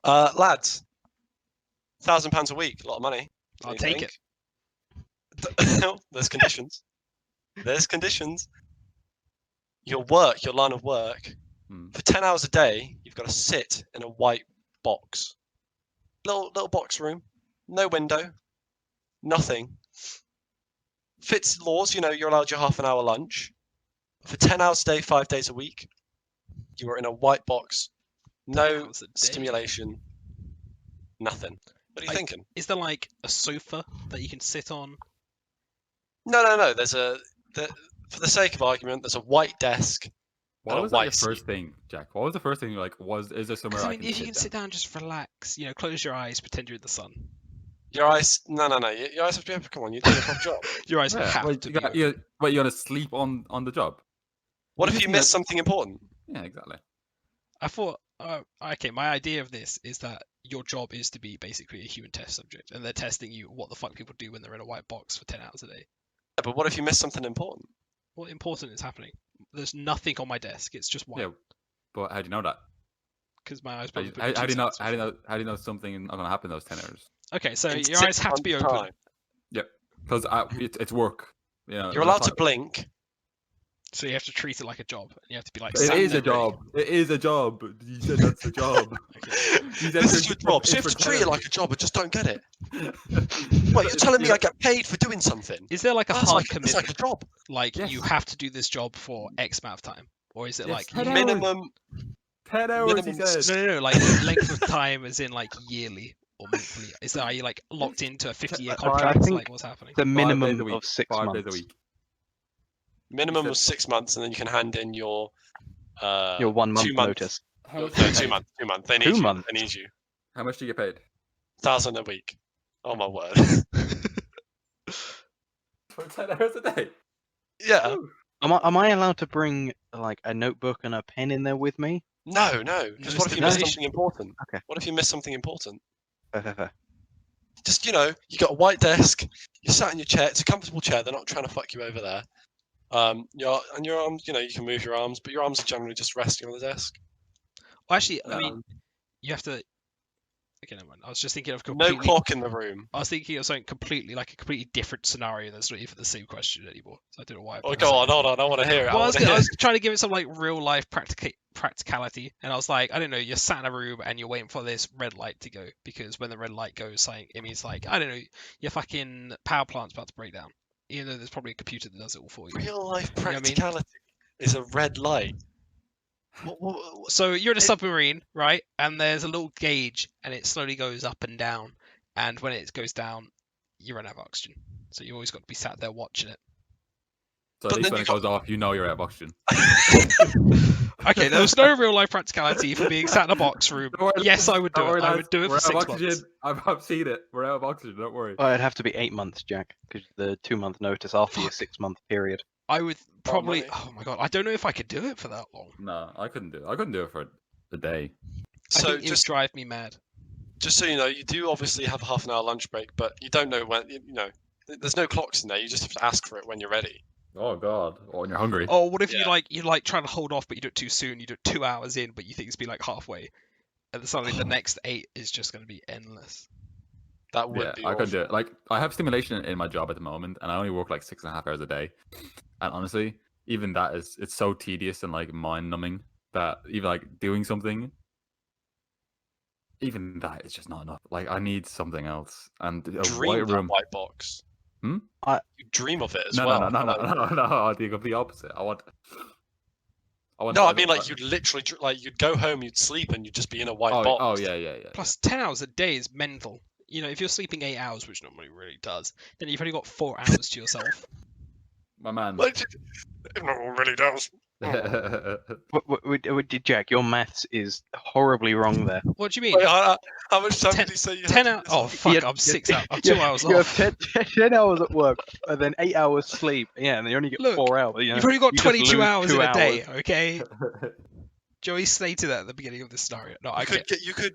Lads, £1,000 a week, a lot of money. I'll take it. There's conditions. There's conditions. Your line of work, for 10 hours a day, you've got to sit in a white box. Little box room. No window. Nothing. Fits laws, you're allowed your half an hour lunch. For 10 hours a day, 5 days a week, you are in a white box. No stimulation. Nothing. What are you thinking? Is there like a sofa that you can sit on? No. For the sake of argument, there's a white desk. What was your first thing, Jack? What was the first thing you like? Is there somewhere if you can sit down, just relax. Close your eyes, pretend you're in the sun. Your eyes, no. Your eyes have to be. Come on, you're doing a proper job. Your eyes have to be. You want to sleep on the job? What if you miss something important? Yeah, exactly. I thought, okay, my idea of this is that your job is to be basically a human test subject, and they're testing you what the fuck people do when they're in a white box for 10 hours a day. Yeah, but what if you miss something important? What important is happening? There's nothing on my desk. It's just white. Yeah, but how do you know that? Because my eyes. How do you know something not going to happen those 10 hours? Okay, so your eyes have to be open. Time. Yep, because it's work. You're allowed to blink. So you have to treat it like a job, and you have to be like. It is a job. It is a job. You said that's a job. This is your job. So you have to treat it like a job, but just don't get it. Wait, you're telling me I get paid for doing something? Is there like a hard commitment? It's like a job. Like you have to do this job for X amount of time, or is it like minimum 10 hours? He said. No. Like length of time, as in like yearly or monthly. Are you like locked into a 50-year contract? Like what's happening? The minimum of 6 months. 5 days a week. Minimum of 6 months, and then you can hand in your 1 month notice. No, 2 months. 2 months. They need 2 you. months. They need you. How much do you get paid? 1,000 a week. Oh my word. For 10 hours a day. Yeah. Am I allowed to bring like a notebook and a pen in there with me? No. Because what if you miss something important? Okay. What if you miss something important? Fair. Just you got a white desk. You sat in your chair. It's a comfortable chair. They're not trying to fuck you over there. Your arms, you can move your arms, but your arms are generally just resting on the desk. Well, actually, I mean, you have to. Okay, never mind. I was just thinking of completely. No clock in the room. I was thinking of something completely different scenario. That's not even the same question anymore. So I don't know why. Oh, go on, hold on. I want to hear it. Well, I was trying to give it some like real life practicality, and I was like, I don't know, you're sat in a room and you're waiting for this red light to go, because when the red light goes, it means like, I don't know, your fucking power plant's about to break down. Even though there's probably a computer that does it all for you. Real life practicality is a red light. What? So you're in a submarine, right? And there's a little gauge, and it slowly goes up and down. And when it goes down, you run out of oxygen. So you always got to be sat there watching it. So at least when it goes off, you know you're out of oxygen. Okay, there's no real life practicality for being sat in a box room. Yes, I would do it. I would do it for 6 months. I've seen it. We're out of oxygen. Don't worry. Well, it'd have to be 8 months, Jack, because the 2 month notice after your 6 month period. I would probably. Oh my god, I don't know if I could do it for that long. No, I couldn't do it. I couldn't do it for a day. So it would drive me mad. Just so you know, you do obviously have a half an hour lunch break, but you don't know when. There's no clocks in there. You just have to ask for it when you're ready. Oh god! Or when you're hungry. Oh, what if you trying to hold off, but you do it too soon? You do it 2 hours in, but you think it's been like halfway, and then suddenly the next 8 is just going to be endless. That would be. I couldn't do it. Like, I have stimulation in my job at the moment, and I only work like 6.5 hours a day. And honestly, even that it's so tedious and like mind numbing that even like doing something, even that is just not enough. Like, I need something else. And a white room, white box. You dream of it as well. No. I do the complete opposite. I want. No, I mean like you'd literally you'd go home, you'd sleep, and you'd just be in a white box. Oh yeah. Plus 10 hours a day is mental. If you're sleeping 8 hours, which nobody really does, then you've only got 4 hours to yourself. My man. No one really does. Jack, your maths is horribly wrong there. What do you mean? Wait, how much time did you say you had? 10 hours. Oh fuck! I'm 6 hours. I'm 2 hours you off. have 10 hours at work, and then 8 hours sleep. Yeah, and you only get 4 hours. You've only got 22 hours in a day. Okay. Joey stated that at the beginning of this scenario. No, You could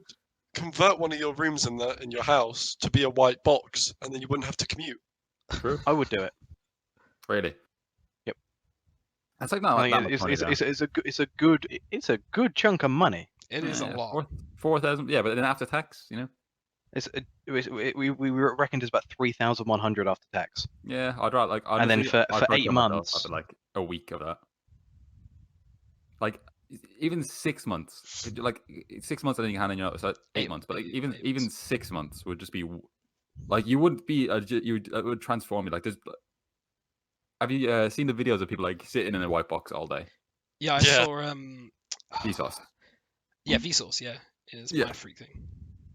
convert one of your rooms in your house to be a white box, and then you wouldn't have to commute. True. I would do it. Really? Yep. It's like no. It's a good chunk of money. It is a lot. 4,000. Yeah, but then after tax, We reckoned it's about 3,100 after tax. Yeah, I'd rather like And then honestly, for I'd 8 kill myself months, after like a week of that. Like even 6 months, like 6 months, I think you hand in your so 8 months, but like, even 6 months would just be like you wouldn't be it would transform you. Like there's, have you seen the videos of people like sitting in a white box all day? Yeah, I saw Vsauce. Yeah, Vsauce. Yeah, is Yeah. my freak thing.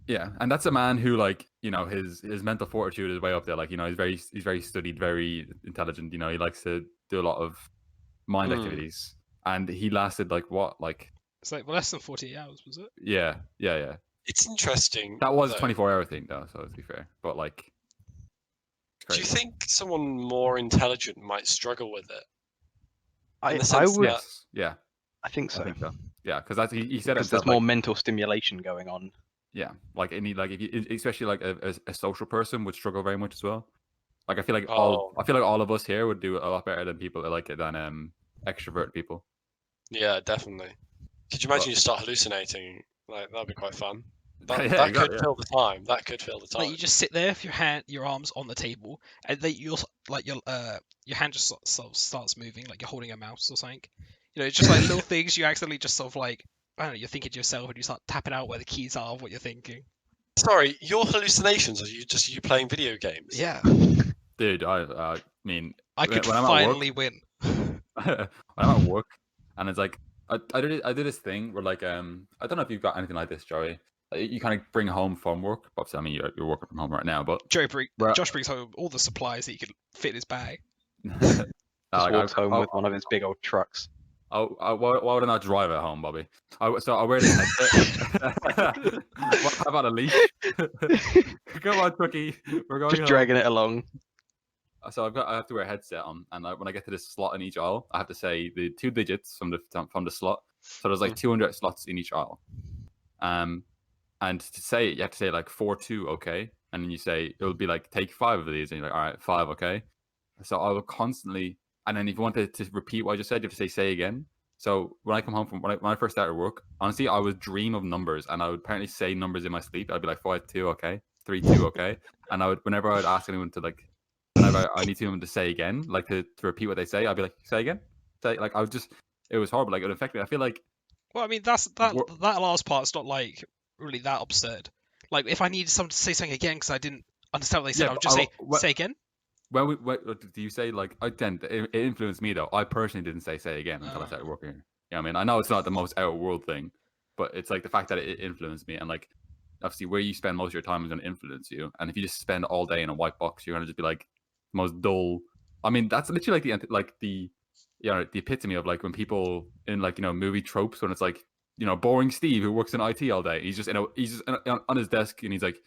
Yeah, and that's a man who, like, his mental fortitude is way up there. Like, he's very studied, very intelligent. He likes to do a lot of mind activities, and he lasted like what, like it's like less than 48 hours, was it? Yeah. It's interesting. That was a 24-hour thing, though, so to be fair. But like, do you think someone more intelligent might struggle with it? I would. Yeah, I think so. Yeah, because he said because there's more mental stimulation going on. Yeah, like if you, especially like a social person would struggle very much as well. Like I feel like all of us here would do a lot better than people than extrovert people. Yeah, definitely. Could you imagine you start hallucinating? Like that'd be quite fun. That exactly, could fill the time. That could fill the time. Like you just sit there with your arms on the table, and then your hand just sort of starts moving, like you're holding a mouse or something. It's just like little things you accidentally just sort of like, I don't know, you're thinking to yourself and you start tapping out where the keys are of what you're thinking. Sorry, your hallucinations are you playing video games? Yeah. Dude, I mean, I could finally win. When I'm at work, and it's like I do this thing where like I don't know if you've got anything like this, Joey. You kind of bring home from work. Obviously, I mean you're working from home right now, but Josh brings home all the supplies that he can fit in his bag. Walks home with one of his big old trucks. Why would I not drive at home, Bobby? So I wear this headset. How about a leash? Come on, Cookie. We're going. Just dragging it along. So I have to wear a headset on, and when I get to this slot in each aisle, I have to say the 2 digits from the slot. So there's like 200 slots in each aisle. And to say it, you have to say like 4-2, okay, and then you say it'll be like take 5 of these, and you're like, all right, 5, okay. So I will constantly. And then if you wanted to repeat what I just said, you have to say again. So when I come home from when I first started work, honestly, I would dream of numbers, and I would apparently say numbers in my sleep. I'd be like 5-2, okay, 3-2, okay, and whenever I would ask anyone to like, whenever I need someone to say again, like to repeat what they say, I'd be like, say again, like I would just, it was horrible. Like it would affect me. I feel like. Well, I mean that last part's not like really that absurd. Like if I needed someone to say something again because I didn't understand what they said, I would just say again. When do you say like it influenced me though? I personally didn't say again until I started working here. I mean, I know it's not the most out of world thing, but it's like the fact that it influenced me, and like obviously where you spend most of your time is going to influence you. And if you just spend all day in a white box, you're going to just be like the most dull. I mean, that's literally the epitome of like when people in like movie tropes when it's like boring Steve who works in IT all day. He's just on his desk and he's like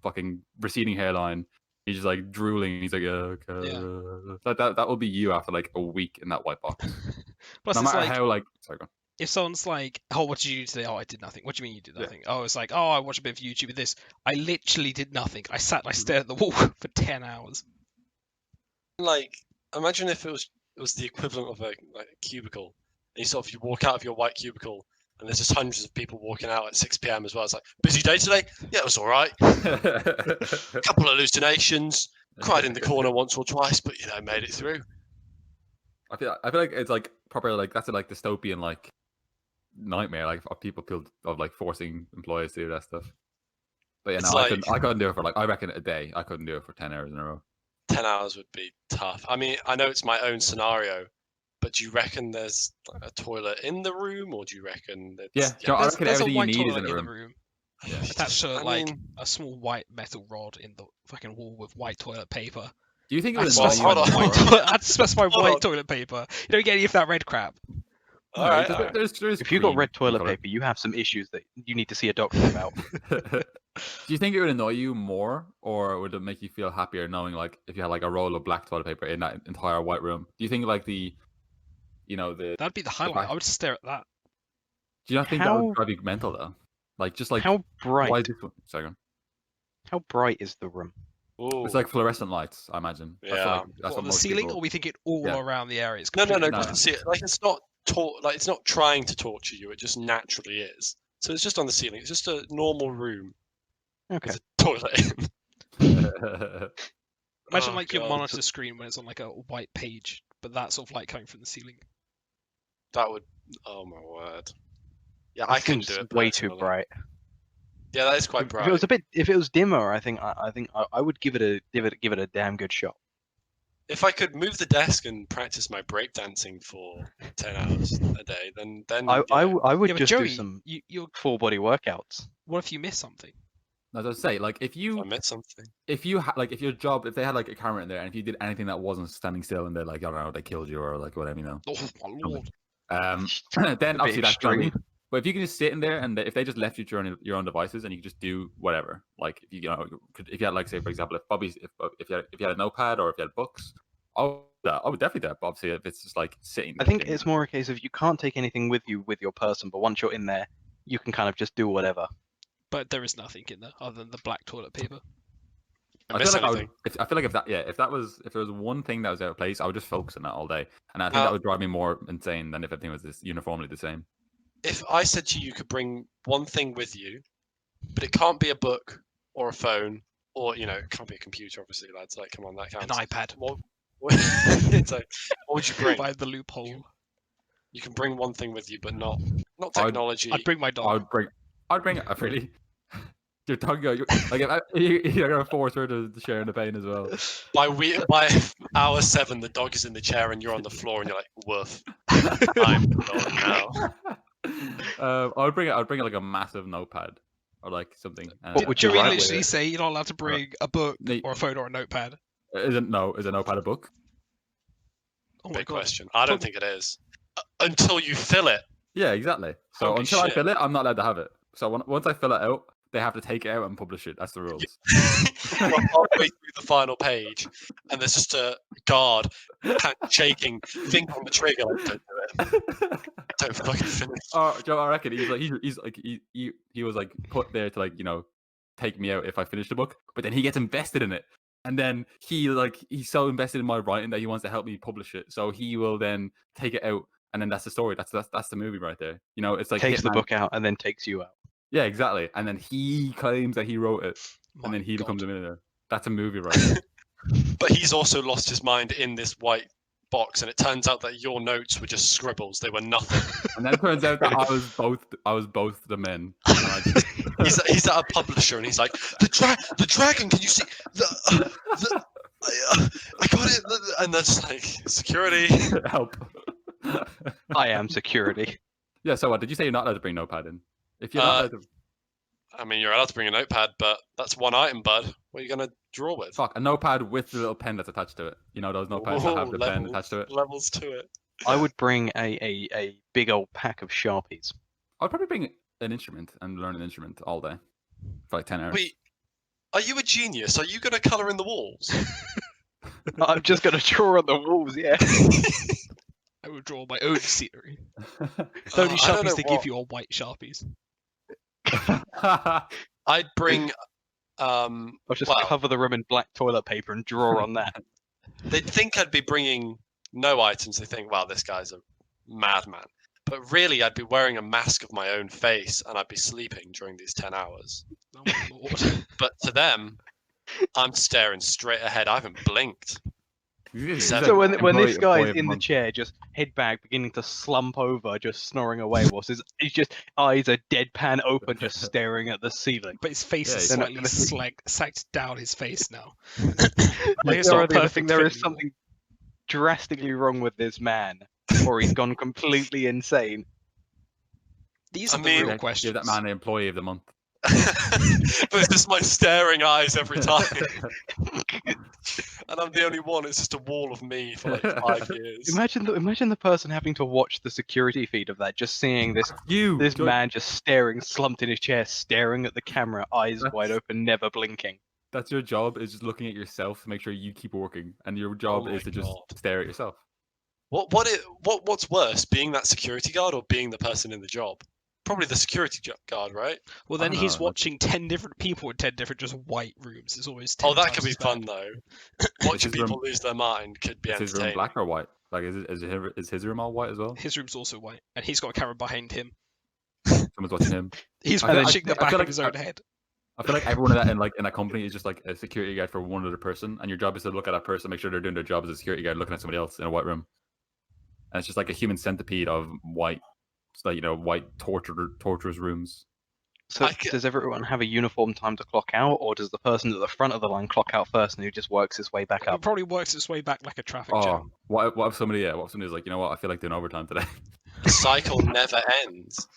fucking receding hairline. He's just like drooling. He's like, okay. Yeah. That will be you after like a week in that white box. Plus, no matter like, how like. Sorry, go on. If someone's like, "Oh, what did you do today?" "Oh, I did nothing." "What do you mean you did nothing?" "Oh, it's like, oh, I watched a bit of YouTube with this." I literally did nothing. I stared at the wall for 10 hours. Like, imagine if it was the equivalent of a cubicle, and you walk out of your white cubicle. And there's just hundreds of people walking out at 6 p.m. as well. It's like, busy day today? Yeah, it was all right. Couple of hallucinations. Cried in the corner once or twice, but made it through. I feel like it's like proper like that's a like dystopian like nightmare like of people of like forcing employees to do that stuff. But yeah, no, I couldn't do it for like I reckon a day. I couldn't do it for 10 hours in a row. 10 hours would be tough. I mean, I know it's my own scenario. But do you reckon there's a toilet in the room, or do you reckon that? I reckon everything you need is in the room. Yeah. Attached to a small white metal rod in the fucking wall with white toilet paper. Do you think it would specify I'd specify white toilet paper. You don't get any of that red crap. All right. If you've got red toilet paper, you have some issues that you need to see a doctor about. Do you think it would annoy you more, or would it make you feel happier knowing like if you had like a roll of black toilet paper in that entire white room? Do you think like that'd be the highlight. I would stare at that. Do you not think that would drive you mental though? Like just like how bright? Why Sorry. How bright is the room? Ooh. It's like fluorescent lights, I imagine. Yeah. That's what the ceiling, or we think it all around the area? It's no. You can see it. Like it's not trying to torture you. It just naturally is. So it's just on the ceiling. It's just a normal room. Okay. There's a toilet in. Imagine Oh, like your God. monitor screen when it's on like a white page, but that sort of light coming from the ceiling. That would. Oh my word. Yeah, That I couldn't seems do it. way too personally. bright. Yeah, that is quite bright. If it was dimmer, I think I would give it a damn good shot. If I could move the desk and practice my breakdancing for 10 hours a day, then I would Yeah, but just Joey, do some you're. full body workouts. What if you miss something? As I say, like if I you met something. if you if your job, if they had like a camera in there, and if you did anything that wasn't standing still, and they're like, I don't know, they killed you or like whatever, you know. Oh my lord! Then obviously that's gonna be. extreme. But if you can just sit in there and if they just left you to your own devices and you could just do whatever, like if you know, if you had like say for example, if you had a notepad or if you had books, I would definitely do that. But obviously, if it's just like sitting, I think it's more a case of you can't take anything with you with your person, but once you're in there, you can kind of just do whatever. But there is nothing in there other than the black toilet paper. I feel like I feel like if there was one thing that was out of place, I would just focus on that all day, and I think that would drive me more insane than if everything was just uniformly the same. If I said to you, you could bring one thing with you, but it can't be a book or a phone or it can't be a computer. Obviously, lads, like come on, that counts. An iPad. It's like, what would you bring? By the loophole. You can bring one thing with you, but not technology. I'd bring my dog. I'd bring it. Really. Your tongue, like you're gonna force her to share in the pain as well. By hour 7, the dog is in the chair and you're on the floor and you're like, woof. I'm alone now. I'd bring like a massive notepad or like something. What would Did you we write literally with it? say you're not allowed to bring a book or a phone or a notepad? Is a notepad a book? Oh my Big god! question. I don't think it is. Until you fill it. Yeah, exactly. So Holy until I shit. fill it, I'm not allowed to have it. So once I fill it out, they have to take it out and publish it. That's the rules. We're halfway through the final page, and there's just a guard hand shaking, finger on the trigger. Like, don't do it. Don't fucking finish. Oh, Joe, I reckon he was like put there to take me out if I finish the book, but then he gets invested in it, and then he's so invested in my writing that he wants to help me publish it. So he will then take it out, and then that's the story. That's the movie right there. It's like Takes the Hitman. book out and then takes you out. Yeah, exactly. And then he claims that he wrote it, and then he becomes a millionaire. That's a movie right there. But he's also lost his mind in this white box, and it turns out that your notes were just scribbles. They were nothing. And then it turns out that I was both the men. He's at a publisher, and he's like, the dragon. Can you see I got it. And they're just like, security. Help. I am security. Yeah. So what did you say? You're not allowed to bring notepad in. If you're not allowed to... I mean, you're allowed to bring a notepad, but that's one item, bud. What are you gonna draw with? Fuck, a notepad with the little pen that's attached to it. You know those notepads that have the pen attached to it. Levels to it. I would bring a big old pack of Sharpies. I'd probably bring an instrument and learn an instrument all day for like 10 hours. Wait, are you a genius? Are you gonna colour in the walls? I'm just gonna draw on the walls, yeah. I would draw my own scenery. The only Sharpies they give you are white Sharpies. I'd bring. I'll just cover the room in black toilet paper and draw on that. They'd think I'd be bringing no items. They think, wow, this guy's a madman. But really, I'd be wearing a mask of my own face and I'd be sleeping during these 10 hours. Oh my lord. But to them, I'm staring straight ahead. I haven't blinked. So when this guy's in the chair, just head back, beginning to slump over, just snoring away, whilst his just eyes are deadpan open, just staring at the ceiling. But his face is slightly sagged down his face now. Like it's not perfect. There is something drastically wrong with this man, or he's gone completely insane. These are the real questions. Give that man the employee of the month. But it's just my staring eyes every time. And I'm the only one. It's just a wall of me for like 5 years. Imagine the person having to watch the security feed of that, just seeing this man just staring, slumped in his chair, staring at the camera, eyes wide open, never blinking. That's your job, is just looking at yourself to make sure you keep working, and your job is to just stare at yourself. What's worse, being that security guard or being the person in the job? Probably the security guard, right? Well, then he's watching 10 different people in 10 different just white rooms. It's always 10 that could be times fun though. Watching people lose their mind could be entertaining. Is his room black or white? Like, is his room all white as well? His room's also white, and he's got a camera behind him. Someone's watching him. He's I feel- watching I the back feel of his own I- head. I feel like everyone in that company is just like a security guard for one other person, and your job is to look at that person, make sure they're doing their job as a security guard, looking at somebody else in a white room. And it's just like a human centipede of white, it's like white torturers rooms. So does everyone have a uniform time to clock out, or does the person at the front of the line clock out first and who just works his way back It up? probably works its way back like a traffic jam. What if somebody's like, you know what, I feel like doing overtime today. The cycle never ends.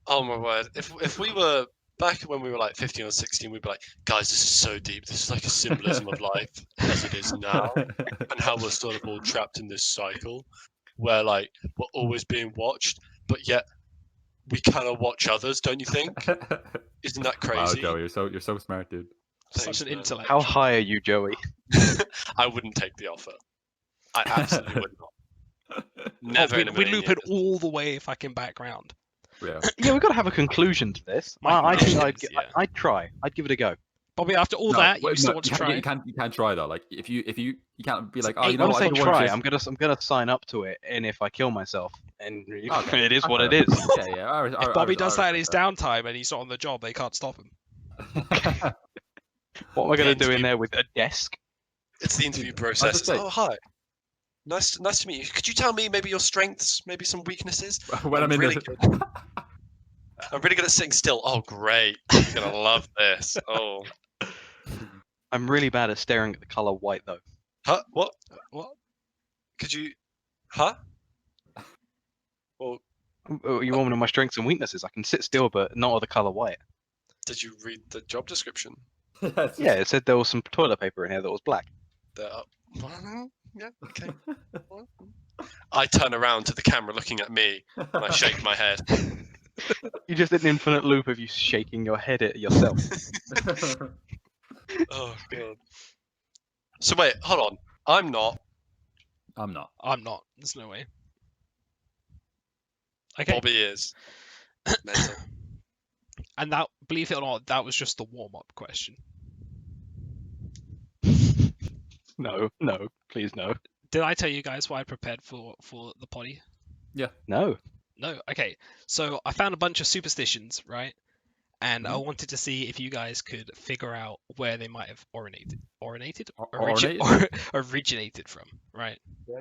Oh my word! If we were back when we were like 15 or 16, we'd be like, guys, this is so deep. This is like a symbolism of life as it is now, and how we're sort of all trapped in this cycle where like we're always being watched, but yet we kind of watch others. Don't you think? Isn't that crazy? Wow, Joe, you're so smart, dude. Such an intellect. How high are you, Joey? I wouldn't take the offer. I absolutely would not. Never. We loop it all the way fucking background. Yeah. Yeah, we've got to have a conclusion to this. I think I'd try. I'd give it a go. Bobby, after all that, you still want to try? You can't try though. Like if you can't be like, oh, you know what? When I say try, I'm gonna sign up to it, and if I kill myself, and it is what it is. Yeah. If Bobby does that in his downtime and he's not on the job, they can't stop him. What am I gonna do in there with a desk? It's the interview process. Oh, hi. Nice to meet you. Could you tell me maybe your strengths, maybe some weaknesses? I'm really good. I'm really good at sitting still. Oh, great. You're gonna love this. Oh. I'm really bad at staring at the color white, though. Huh? What? Could you? Huh? Well, you want to know my strengths and weaknesses? I can sit still, but not of the color white. Did you read the job description? Yeah, it said there was some toilet paper in here that was black. Yeah, okay. I turn around to the camera looking at me and I shake my head. You just did an infinite loop of you shaking your head at yourself. Oh, God. So, wait, hold on. I'm not. There's no way. Okay. Bobby is. Mental. And that, believe it or not, that was just the warm-up question. No, please no. Did I tell you guys what I prepared for the potty? Yeah. No. Okay. So I found a bunch of superstitions, right? And I wanted to see if you guys could figure out where they might have originated from, right? Yeah.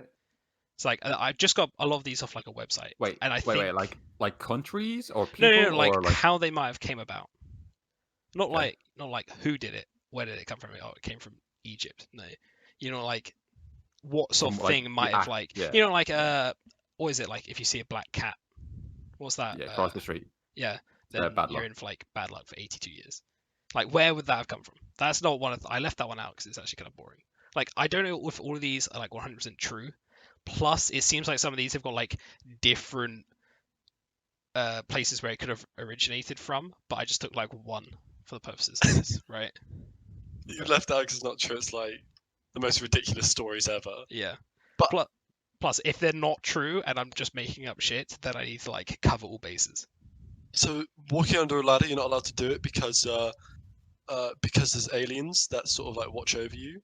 It's like I just got a lot of these off like a website. Wait, like countries or people? No, like, or like how they might have came about. Not like who did it, where did it come from? Oh, it came from Egypt. No, like what sort of thing might have what is it like if you see a black cat? What's that? Yeah, cross the street. Yeah, then bad you're luck. in for like bad luck for 82 years. Like where would that have come from? That's not one of I left that one out because it's actually kind of boring. Like I don't know if all of these are like 100% true. Plus, it seems like some of these have got like different places where it could have originated from, but I just took like one for the purposes of this, right? You left out because it's not true. It's like the most ridiculous stories ever. Yeah. But plus, if they're not true and I'm just making up shit, then I need to like cover all bases. So walking under a ladder, you're not allowed to do it because there's aliens that sort of like watch over you.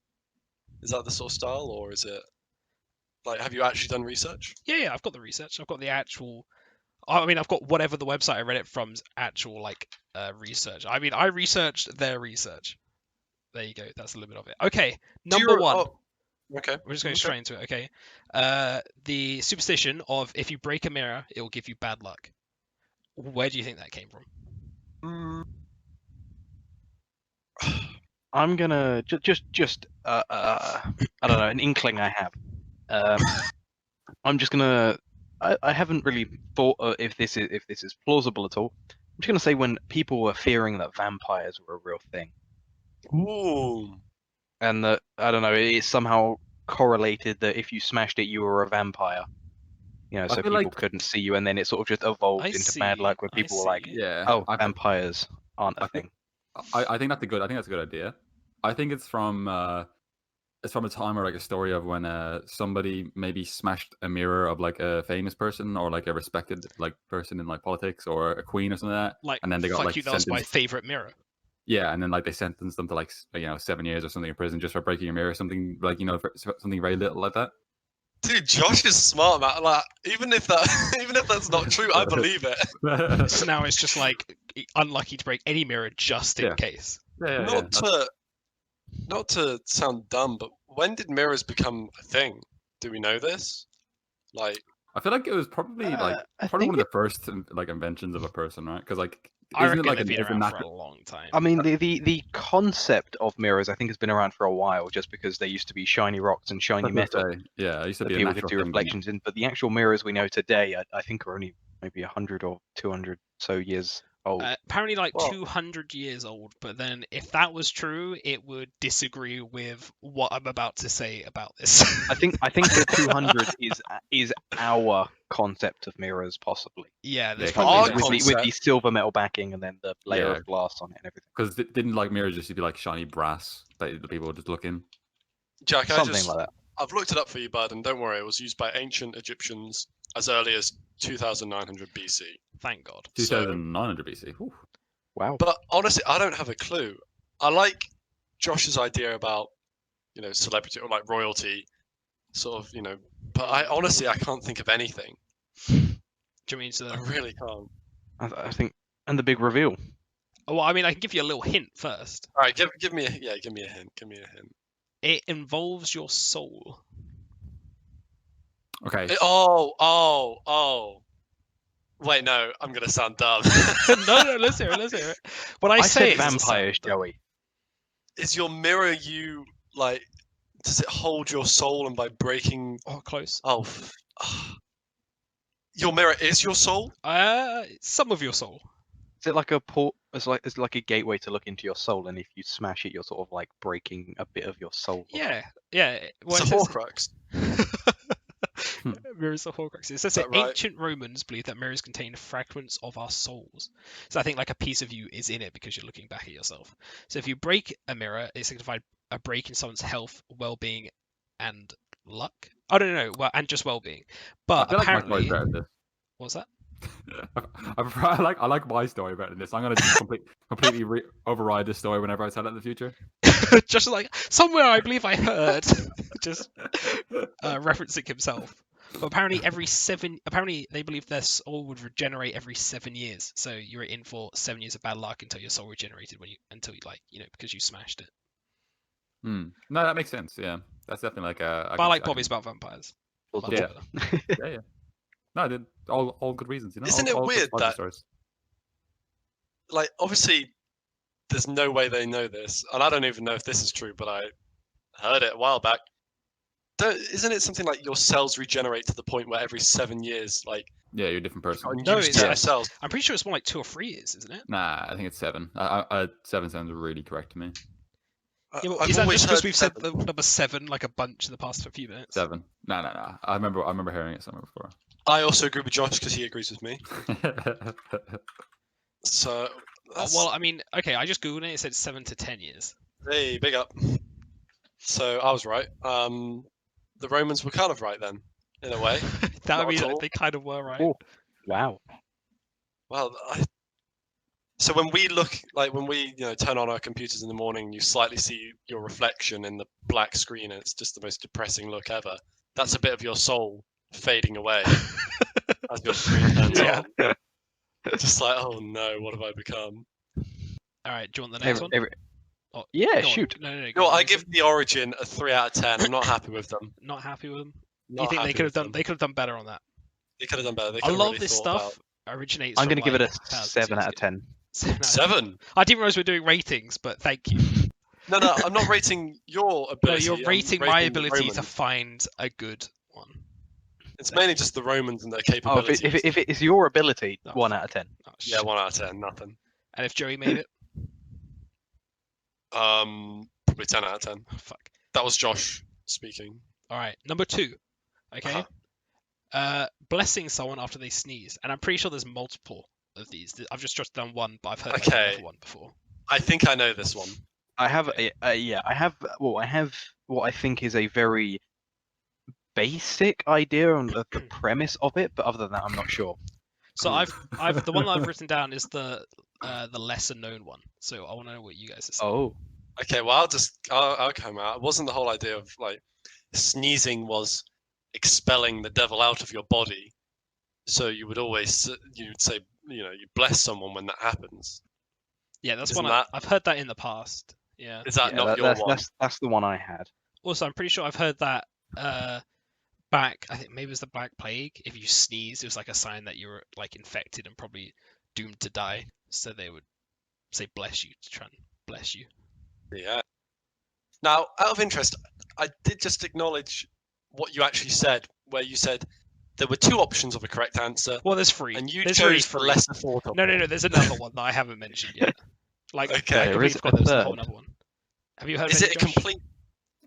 Is that the sort of style, or is it like have you actually done research? Yeah, I've got the research. I've got the actual. I mean, I've got whatever the website I read it from's actual like research. I mean, I researched their research. There you go. That's the limit of it. Okay, number one. Oh, okay. We're just going straight into it. Okay. The superstition of if you break a mirror, it will give you bad luck. Where do you think that came from? I'm gonna just I don't know, an inkling I have. I'm just gonna. I haven't really thought if this is plausible at all. I'm just gonna say when people were fearing that vampires were a real thing. Ooh. And that I don't know, it's somehow correlated that if you smashed it, you were a vampire. So people like couldn't see you, and then it sort of just evolved into bad luck, where people were like, "Oh, vampires aren't a thing." I think that's a good idea. I think it's from a time or like a story of when somebody maybe smashed a mirror of like a famous person or like a respected like person in like politics or a queen or something like that. Like, and then they got like that's my favorite mirror. Yeah, and then like they sentenced them to like 7 years or something in prison just for breaking your mirror, something like something very little like that. Dude, Josh is smart, man. Like, even if that's not true, I believe it. So now it's just like unlucky to break any mirror just in Yeah. case. Yeah. Not to sound dumb, but when did mirrors become a thing? Do we know this? Like, I feel like it was probably I probably think one of the first like inventions of a person, right? Because like, I isn't reckon it like they've been it's a around for natural? a long time. I mean, the concept of mirrors, I think, has been around for a while, just because there used to be shiny rocks and shiny metal Yeah, it used to that be a people could natural do thing. reflections in. But the actual mirrors we know today, I think, are only maybe 100 or 200 so years old. Apparently like Well- 200 years old, but then if that was true, it would disagree with what I'm about to say about this. I think the 200 is our concept of mirrors, possibly. Yeah, there's Yeah, probably our with the concept. silver metal backing and then the layer Yeah. of glass on it and everything. Because didn't like mirrors used to be like shiny brass that the people would just look in? Jack, Something like that. I've looked it up for you, bud, and don't worry, it was used by ancient Egyptians as early as 2,900 BC. Thank God. 2900 BC. Whew. Wow. But honestly, I don't have a clue. I like Josh's idea about, celebrity or like royalty, sort of, But I can't think of anything. Do you mean I to? really can't. I think, and the big reveal. Well, I mean, I can give you a little hint first. All right, give me a hint. Give me a hint. It involves your soul. Okay. Oh. Wait, no, I'm gonna sound dumb. no, let's hear it. When I say said it, it's a vampires, sound. Joey. Is your mirror does it hold your soul, and by breaking? Oh, close. Your mirror is your soul? Some of your soul. Is it like a port? It's like a gateway to look into your soul, and if you smash it, you're sort of like breaking a bit of your soul. Yeah. It's Well, a it says- Horcrux. Mirrors are Horcruxes. It says that that right? ancient Romans believed that mirrors contain fragments of our souls. So I think like a piece of you is in it because you're looking back at yourself. So if you break a mirror, it signifies a break in someone's health, well-being, and luck. I don't know, well, and just well-being. But I feel like my apparently, story's better than this. what's that? I like my story better than this. I'm gonna just completely override this story whenever I tell it in the future. Just like somewhere I believe I heard, just referencing himself. But apparently they believe their soul would regenerate every 7 years. So you're in for 7 years of bad luck until your soul regenerated because you smashed it. No, that makes sense. Yeah, that's definitely like a. But I like Bobby's about vampires. Much Yeah. better. Yeah. No, I did all good reasons. Isn't it all good weird positive that- stories. Like, obviously, there's no way they know this, and I don't even know if this is true, but I heard it a while back. Isn't it something like your cells regenerate to the point where every 7 years, like, Yeah, you're a different person. you're No, used it's- to your cells? I'm pretty sure it's more like 2 or 3 years, isn't it? Nah, I think it's 7. 7 sounds really correct to me. Yeah, but I've is that always just because heard we've said seven. the number 7 like a bunch in the past few minutes? 7. No. I remember hearing it somewhere before. I also agree with Josh because he agrees with me. So, Well, I mean, okay, I just googled it. It said 7 to 10 years. hey, big up. So I was right. The Romans were kind of right then, in a way. I Not mean, at all. they kind of were right. Oh. Wow. Well, so when we turn on our computers in the morning, you slightly see your reflection in the black screen, and it's just the most depressing look ever. That's a bit of your soul fading away as your screen turns Yeah. on. Just like, oh no, what have I become? All right, do you want the next one? Oh, Yeah, go on. shoot. No, You go know, on, I next give one. The Origin a 3 out of 10. I'm not happy with them. Not happy with them. Not You think they happy could have with done? them. They could have done better on that. They could have done better. They A could have lot really of this thought stuff originates. I'm going going to to give it a 7 out of 10. 7 out of 10. 7. I didn't realize we were doing ratings, but thank you. No, I'm not rating your No, ability. you're I'm rating my the ability to Romans. find a good one. It's mainly just the Romans and their Oh, capabilities. if it is your ability, No. 1 out of 10. Oh, Yeah, shit. 1 out of 10. Nothing. And if Joey made it, Probably 10 out of 10. oh, fuck. That was Josh speaking. All right, number 2. Okay. Blessing someone after they sneeze, and I'm pretty sure there's multiple of these. I've just done one, but I've heard like Okay. another one before. I think I know this one. I have I have what I think is a very basic idea on the premise of it, but other than that, I'm not sure. So I've the one that I've written down is the lesser known one. So I want to know what you guys are saying. Oh, Okay, well, I'll come out. It wasn't the whole idea of like sneezing was expelling the devil out of your body. So you would say, you bless someone when that happens. Yeah, that's Isn't one that- I've heard that in the past. Yeah. Is that Yeah, not your one? that's the one I had. Also, I'm pretty sure I've heard that back. I think maybe it was the Black Plague. If you sneeze, it was like a sign that you were like infected and probably doomed to die. So they would say bless you to try and bless you. Yeah. Now, out of interest, I did just acknowledge what you actually said, where you said there were 2 options of a correct answer, Well, there's 3. and you There's already chose the 3. lesser thought of. No, there's another one that I haven't mentioned yet. Like, Okay. I There completely is forgot there was a third. another one. Have you heard Is of it a Josh? complete?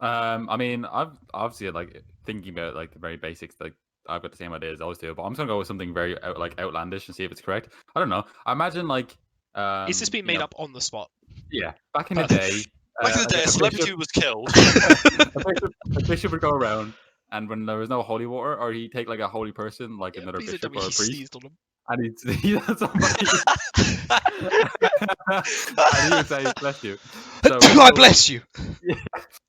I mean, I've obviously like thinking about like the very basics. Like I've got the same ideas I always do, but I'm just gonna go with something very outlandish and see if it's correct. I don't know. I imagine like It's just been made up on the spot. Yeah, back in the day. Back in the day, a celebrity was killed. a bishop would go around, and when there was no holy water, or he'd take like a holy person, like another Please don't bishop tell me or a he priest, sneezed on him. and he'd on somebody, and he would say, "Bless you." So I bless you.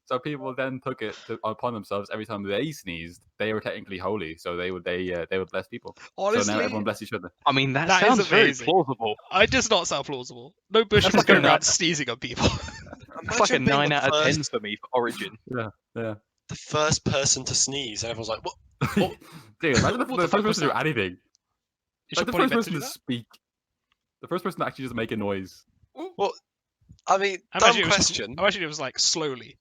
So people then took it upon themselves every time they sneezed. They were technically holy, so they would bless people. Honestly, So now everyone bless each other. I mean, that That is sounds very amazing. plausible. it does not sound plausible. No bishop That's is going like a around sneezing on people. That's like a Imagine being 9 the out of 10 first- for me for Origin. Yeah. The first person to sneeze, and everyone's like, "What?" Dude, imagine What the the first fuck was person to do that? anything. Is Like your the body first meant to person do to that? speak. The first person to actually just make a noise. I mean, I dumb imagine it was- question. I imagine it was like slowly.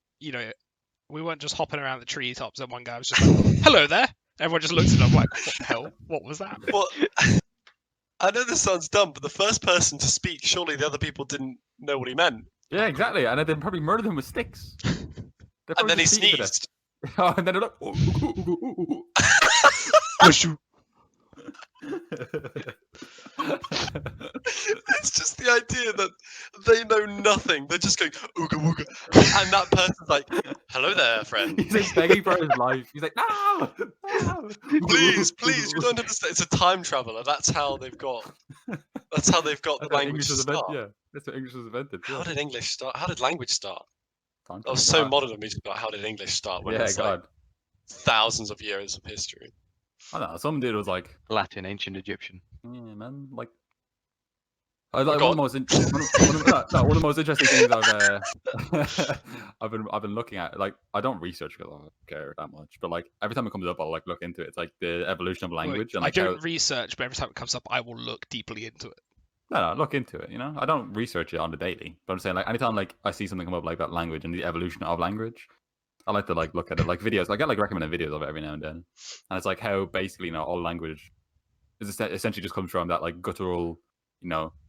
We weren't just hopping around the treetops, and one guy was just like, "Hello there." Everyone just looked at him like, "What the hell? What was that?" Well, I know this sounds dumb, but the first person to speak, surely the other people didn't know what he meant. Yeah, exactly. And then they probably murdered him with sticks. They And probably then he just beat him to death. sneezed. Oh, and then they're like, "Ooh, ooh, ooh, ooh, ooh, Bless you. It's just the idea that they know nothing. They're just going ooga wooga, and that person's like, "Hello there, friend. He's like begging for his life. He's like, no, no. Please, you don't understand. It's a time traveler. That's how they've got. That's how they've got the That's how language English to was invented. start. Yeah, that's what English was invented. How Yeah. did English start? How did language start? Time That was travel. so modern of me to be like, how did English start? When Yeah, it's like God. thousands of years of history. I don't know. Some dude was like, Latin, ancient Egyptian. yeah, man, like. I like God. one of the most interesting things I've been looking at. Like, I don't research because I don't care that much, but like every time it comes up, I'll like look into it. It's like the evolution of language, and I like how, don't research, but every time it comes up, I will look deeply into it. no, look into it. I don't research it on the daily, but I'm saying like anytime like I see something come up like about language and the evolution of language, I like to like look at it, like videos. I get like recommended videos of it every now and then, and it's like how basically all language is essentially just comes from that like guttural,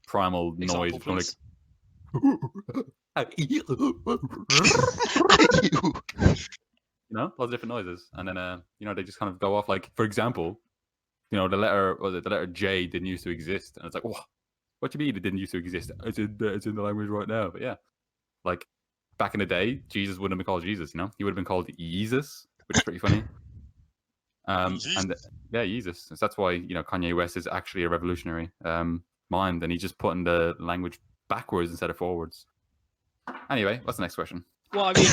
primal Example, noise from please. like lots of different noises, and then they just kind of go off. Like for example, the letter J didn't used to exist, and it's like, what do you mean it didn't used to exist? It's in the language right now. But yeah, like back in the day, Jesus wouldn't have been called Jesus. He would have been called Yeezus, which is pretty funny. And yeah, Yeezus. So that's why Kanye West is actually a revolutionary mind, and he's just putting the language backwards instead of forwards. Anyway, what's the next question? Well, I mean,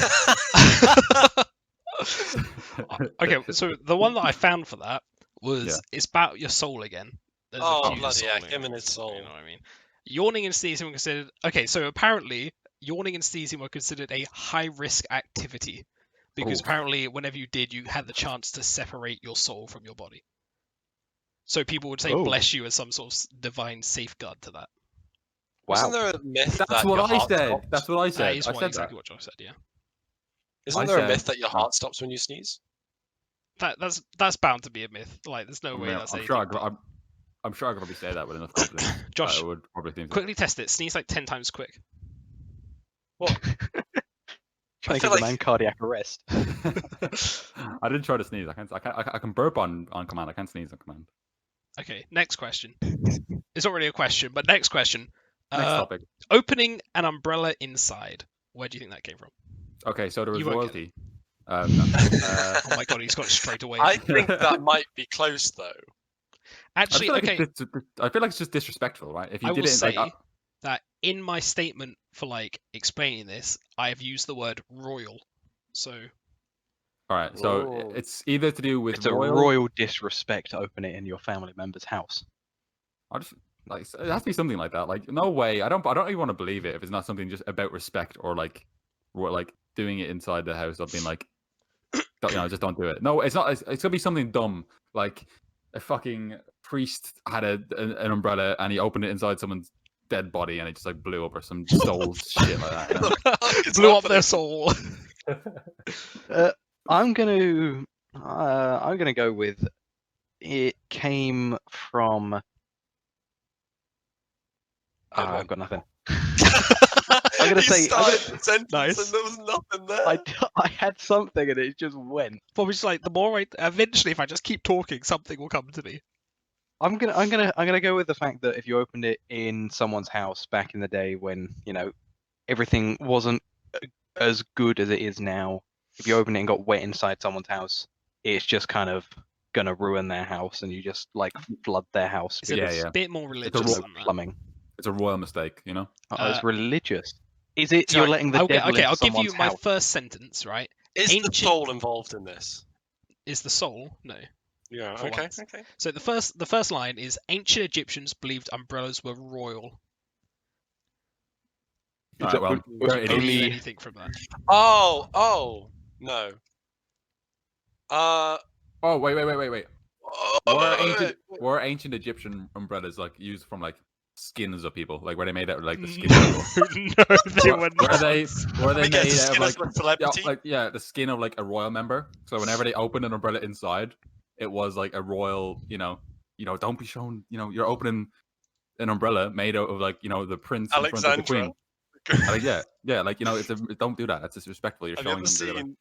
okay. So the one that I found for that was it's about your soul again. There's Oh, a few bloody soul heck, in him it, and his soul. You know what I mean? Yawning and sneezing were considered. Okay, so apparently yawning and sneezing were considered a high risk activity because apparently whenever you did, you had the chance to separate your soul from your body. So people would say "bless you" as some sort of divine safeguard to that. Isn't there a myth That's that what your I heart said. stops? That's what I said. That is I said exactly what Josh said. Yeah. Isn't I there a said- myth that your heart stops when you sneeze? That's bound to be a myth. Like, there's no way that's I'm anything. sure I'm sure I could probably say that with enough confidence. Josh, I would probably think. quickly test it. Sneeze like 10 times quick. Trying to feel give the man cardiac arrest. I didn't try to sneeze. I can burp on command. I can't sneeze on command. Okay, next question. It's not really a question, but next question. Next topic. Opening an umbrella inside. Where do you think that came from? Okay, so there was You won't royalty. Oh my god, he's got it straight away. I think that might be close though. Actually, I feel okay, like it's just disrespectful, right? If you I did will it say like, that in my statement for like explaining this, I have used the word royal. So All right, so Whoa. it's either to do with It's a royal disrespect to open it in your family member's house. I just like it has to be something like that. Like, no way. I don't even want to believe it if it's not something just about respect or like doing it inside the house. I've been like, just don't do it. No, it's not. It's gonna be something dumb, like a fucking priest had an umbrella and he opened it inside someone's dead body and it just like blew up or some soul shit like that. You know? Blew up their soul. I'm gonna go with it came from. I've got nothing. I'm gonna say Nice. And there was nothing there. I had something and it just went. Probably just like the more eventually, if I just keep talking, something will come to me. I'm gonna go with the fact that if you opened it in someone's house back in the day when everything wasn't as good as it is now, if you open it and got wet inside someone's house, it's just kind of gonna ruin their house, and you just like flood their house. It's a bit more religious than that. Plumbing. It's a royal mistake, you know. It's religious. Is it you're letting the devil okay, into I'll give you someone's my house? first sentence, right? Is the soul involved in this? Is the soul? No. Yeah. For Okay. once. Okay. So the first line is ancient Egyptians believed umbrellas were royal. Alright, well, Don't believe anything from that. Oh no. Oh wait. Oh, Were ancient Egyptian umbrellas like used from like skins of people? Like were they made out of like the skin No, of people? no, they were Were not. they I guess made out of skin like of a celebrity. the skin of like a royal member? So whenever they opened an umbrella inside, it was like a royal, don't be shown, you're opening an umbrella made out of like, the prince in front of the Alexandra. queen. Like, like don't do that. That's disrespectful. You're Have you showing ever seen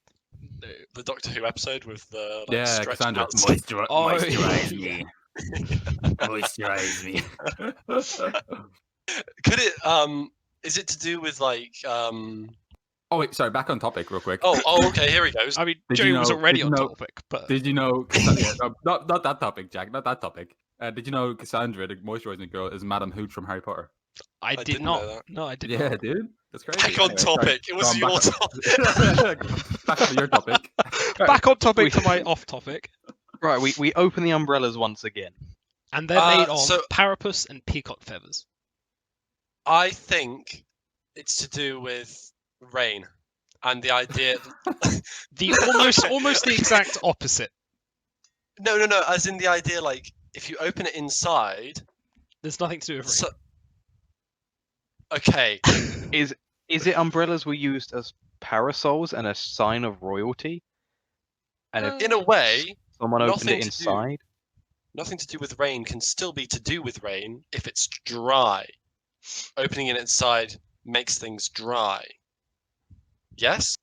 the Doctor Who episode with the like, stretched Cassandra. out Moisturize yeah. me. Moisturize me. Could it is it to do with like Oh wait, sorry. Back on topic, real quick. Oh, okay. Here he goes. I mean, Did Joe you was know- already did on you know- topic, but Did you know? Not that topic, Jack. Not that topic. Did you know Cassandra, the moisturizing girl, is Madame Hooch from Harry Potter? I did didn't not. know that. No, I did Yeah, not. dude. That's crazy. Back on Anyway, sorry. topic. It was Go your on, topic. back on your topic. Back on topic to my off topic. Right, we open the umbrellas once again. And they're made of so- parapace and peacock feathers. I think it's to do with rain and the idea. The almost the exact opposite. No. As in the idea, like if you open it inside. There's nothing to do with rain. So, okay. Is it umbrellas were used as parasols and a sign of royalty? And if In a way, someone opened nothing it to inside, nothing to do with rain can still be to do with rain if it's dry. Opening it inside makes things dry. Yes?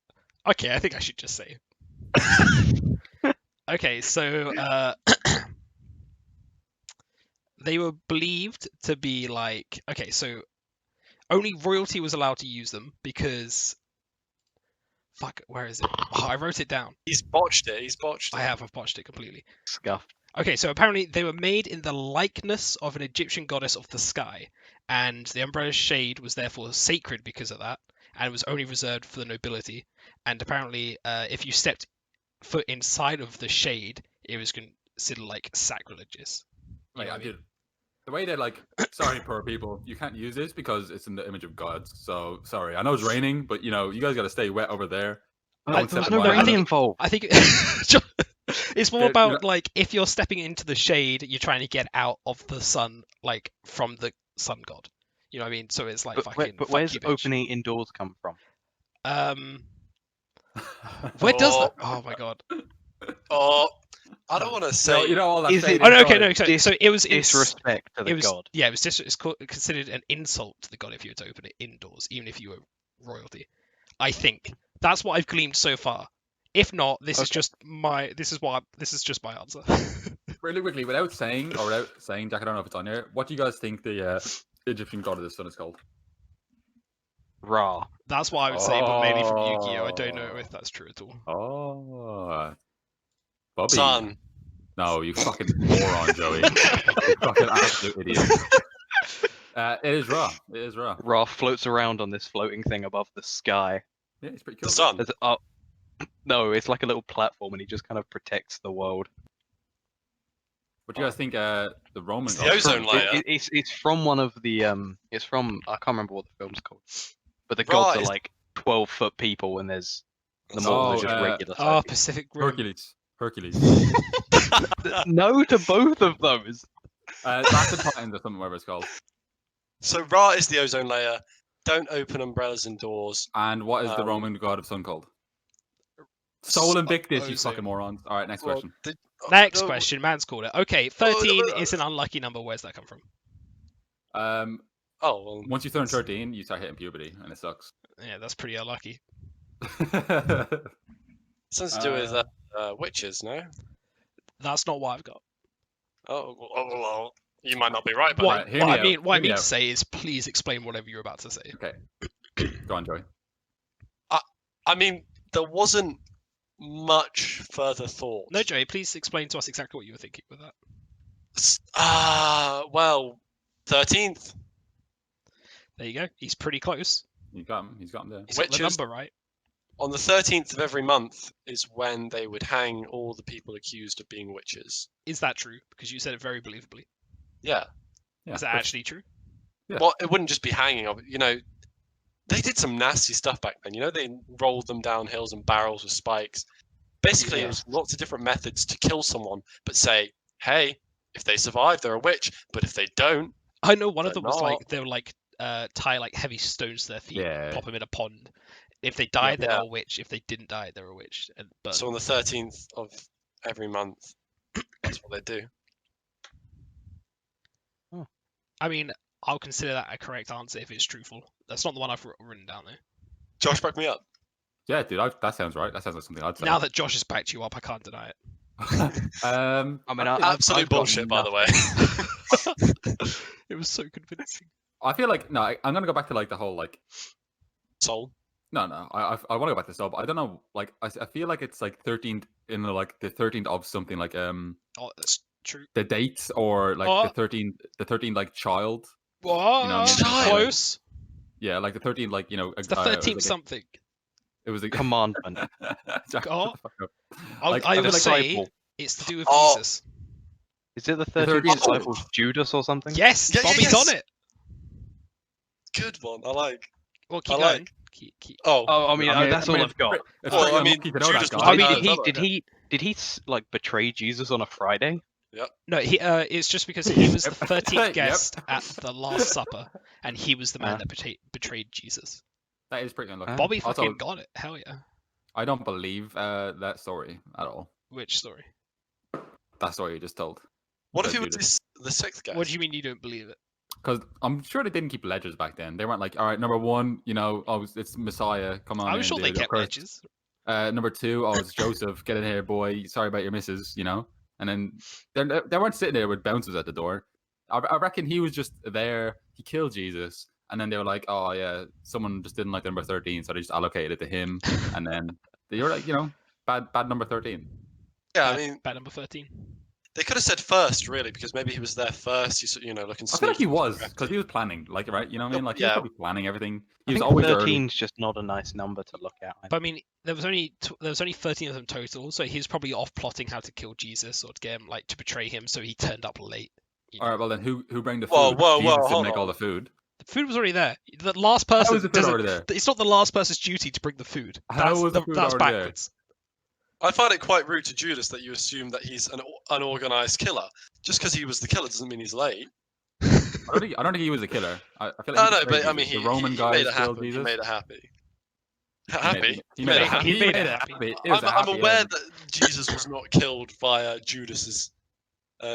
Okay, I think I should just say. Okay, so they were believed to be like, okay, so only royalty was allowed to use them because fuck, where is it? Oh, I wrote it down. He's botched it. I've botched it completely. scuffed. Okay, so apparently they were made in the likeness of an Egyptian goddess of the sky, and the umbrella's shade was therefore sacred because of that, and it was only reserved for the nobility. And apparently, if you stepped foot inside of the shade, it was considered like sacrilegious. You know what I mean? Dude, the way they're like, sorry, poor people, you can't use this because it's in the image of gods. So sorry, I know it's raining, but you guys got to stay wet over there. There Don't was step no in water. rain involved. I think it's more Yeah, about like if you're stepping into the shade, you're trying to get out of the sun, like from the sun god. You know what I mean? So it's like fucking. But fuck where's you, bitch. opening indoors come from? Where does Oh. that? Oh my god. Oh, I don't want to say. So, all that Is saying it- Oh no, is okay, God. no. So it was Disrespect to the it was god. yeah, it was it's considered an insult to the god if you were to open it indoors, even if you were royalty. I think that's what I've gleaned so far. If not, this is just my answer. Really quickly, without saying, Jack, I don't know if it's on here. What do you guys think the Egyptian god of the sun is called? Ra. That's what I would say, but mainly from Yu-Gi-Oh. I don't know if that's true at all. Oh, Bobby. Sun. No, you fucking moron, Joey. You fucking absolute idiot. It is Ra. It is Ra. Ra floats around on this floating thing above the sky. Yeah, it's pretty cool. The sun. No, it's like a little platform, and he just kind of protects the world. What do you guys think? The Roman It's the god? ozone layer. It's from one of the It's from, I can't remember what the film's called, but the Right, gods are it's- like 12-foot people, and there's the That's mortals all. are just Oh, regular Oh, size. Pacific Rim. Hercules. No to both of those. That's the Titans or something, whatever it's called. So Ra is the ozone layer. Don't open umbrellas indoors. And what is the Um, Roman god of sun called? Sol Invictus, you Ozone. fucking morons. All right, next Well, question. Next no, question. Man's called it. Okay, 13 no. is an unlucky number. Where's that come from? Oh well. Once you turn 13, you start hitting puberty, and it sucks. Yeah, that's pretty unlucky. Something to do with witches, no? That's not what I've got. Well, you might not be right, but What? Hear me out, What I hear me mean to out. say is, please explain whatever you're about to say. Okay. Go on, Joey. I mean, there wasn't much further thought. No, Joey, please explain to us exactly what you were thinking with that. Well, 13th. There you go. He's pretty close. You got him. He's got him there. He's got the Witches. number right. On the 13th of every month is when they would hang all the people accused of being witches. Is that true? Because you said it very believably. Yeah. Yeah, Is that actually true? Yeah. Well, it wouldn't just be hanging of it. They did some nasty stuff back then. They rolled them down hills and barrels with spikes. Basically, it was lots of different methods to kill someone, but say, hey, if they survive, they're a witch. But if they don't, I know one of They're them was not. like they were like tie like heavy stones to their feet, Yeah. pop them in a pond. If they died, they're Yeah. not a witch. If they didn't die, they're a witch. And burn so on the 13th of every month, that's what they do. I mean, I'll consider that a correct answer if it's truthful. That's not the one I've written down though. Josh, back me up. Yeah, dude, that sounds right. That sounds like something I'd say. Now that Josh has backed you up, I can't deny it. I mean, Absolute I've got bullshit, by the way. It was so convincing. I feel like no. I'm gonna go back to like the whole like. Soul. No. I want to go back to stuff, but I don't know. Like I feel like it's like 13th in the 13th of something like Oh, that's true. the date or like What? the 13th like child. What? You know what I mean? Child. Close. Yeah, like the 13th like It's the 13th something. It was a commandment. Jack, shut Oh. the fuck up. I Like, will feel like say disciple. it's to do with Oh. Jesus. Is it the 13th 13th disciples, Judas or something? Yes, Yeah, Bobby's yes. on it. Good one. I like. Well, keep I going. like. Keep. Oh, Oh, I mean, that's all I've got. It's Well, pretty I mean, unlucky to know Judas that was guy. I mean, Did he like betray Jesus on a Friday? No, it's just because he was the 13th Yep. guest at the Last Supper, and he was the man Ah. that betrayed Jesus. That is pretty unlucky. Bobby Also, fucking got it. Hell yeah. I don't believe that story at all. Which story? That story you just told. what if That he was Judas. the 6th guy? What do you mean you don't believe it? Because I'm sure they didn't keep ledgers back then. They weren't like, all right, number one, it's Messiah. Come on. I'm in, sure they dude, you're kept cursed. edges. Number two, it's Joseph. Get in here, boy. Sorry about your missus, And then they weren't sitting there with bouncers at the door. I reckon he was just there. He killed Jesus. And then they were like, oh, yeah, someone just didn't like the number 13. So they just allocated it to him. And then they were like, bad number 13. Yeah, I mean, Bad number 13. they could have said first, really, because maybe he was there first. He's, looking. I feel like he sneaky. was, because he was planning, like, right? You know what I mean? Like, he was Yeah. probably planning everything. I He was think always early. 13's just not a nice number to look at. But I mean, there was only 13 of them total, so he was probably off plotting how to kill Jesus or to get him to betray him, so he turned up late. All right, well, then who bring the food? Whoa, Jesus didn't hold make all on. the food. The food was already there. The last How person was the food doesn't. already there? It's not the last person's duty to bring the food. How was the food that's already there? backwards. I find it quite rude to Judas that you assume that he's an unorganized killer. Just because he was the killer doesn't mean he's late. I don't think he was a killer. I feel like No, he no, betrayed but I mean, Jesus. he the Roman he guys made it killed happen. He Jesus. made it happy. Happy? He made it happy. He made it happy. It was a I'm happy aware end. that Jesus was not killed via Judas's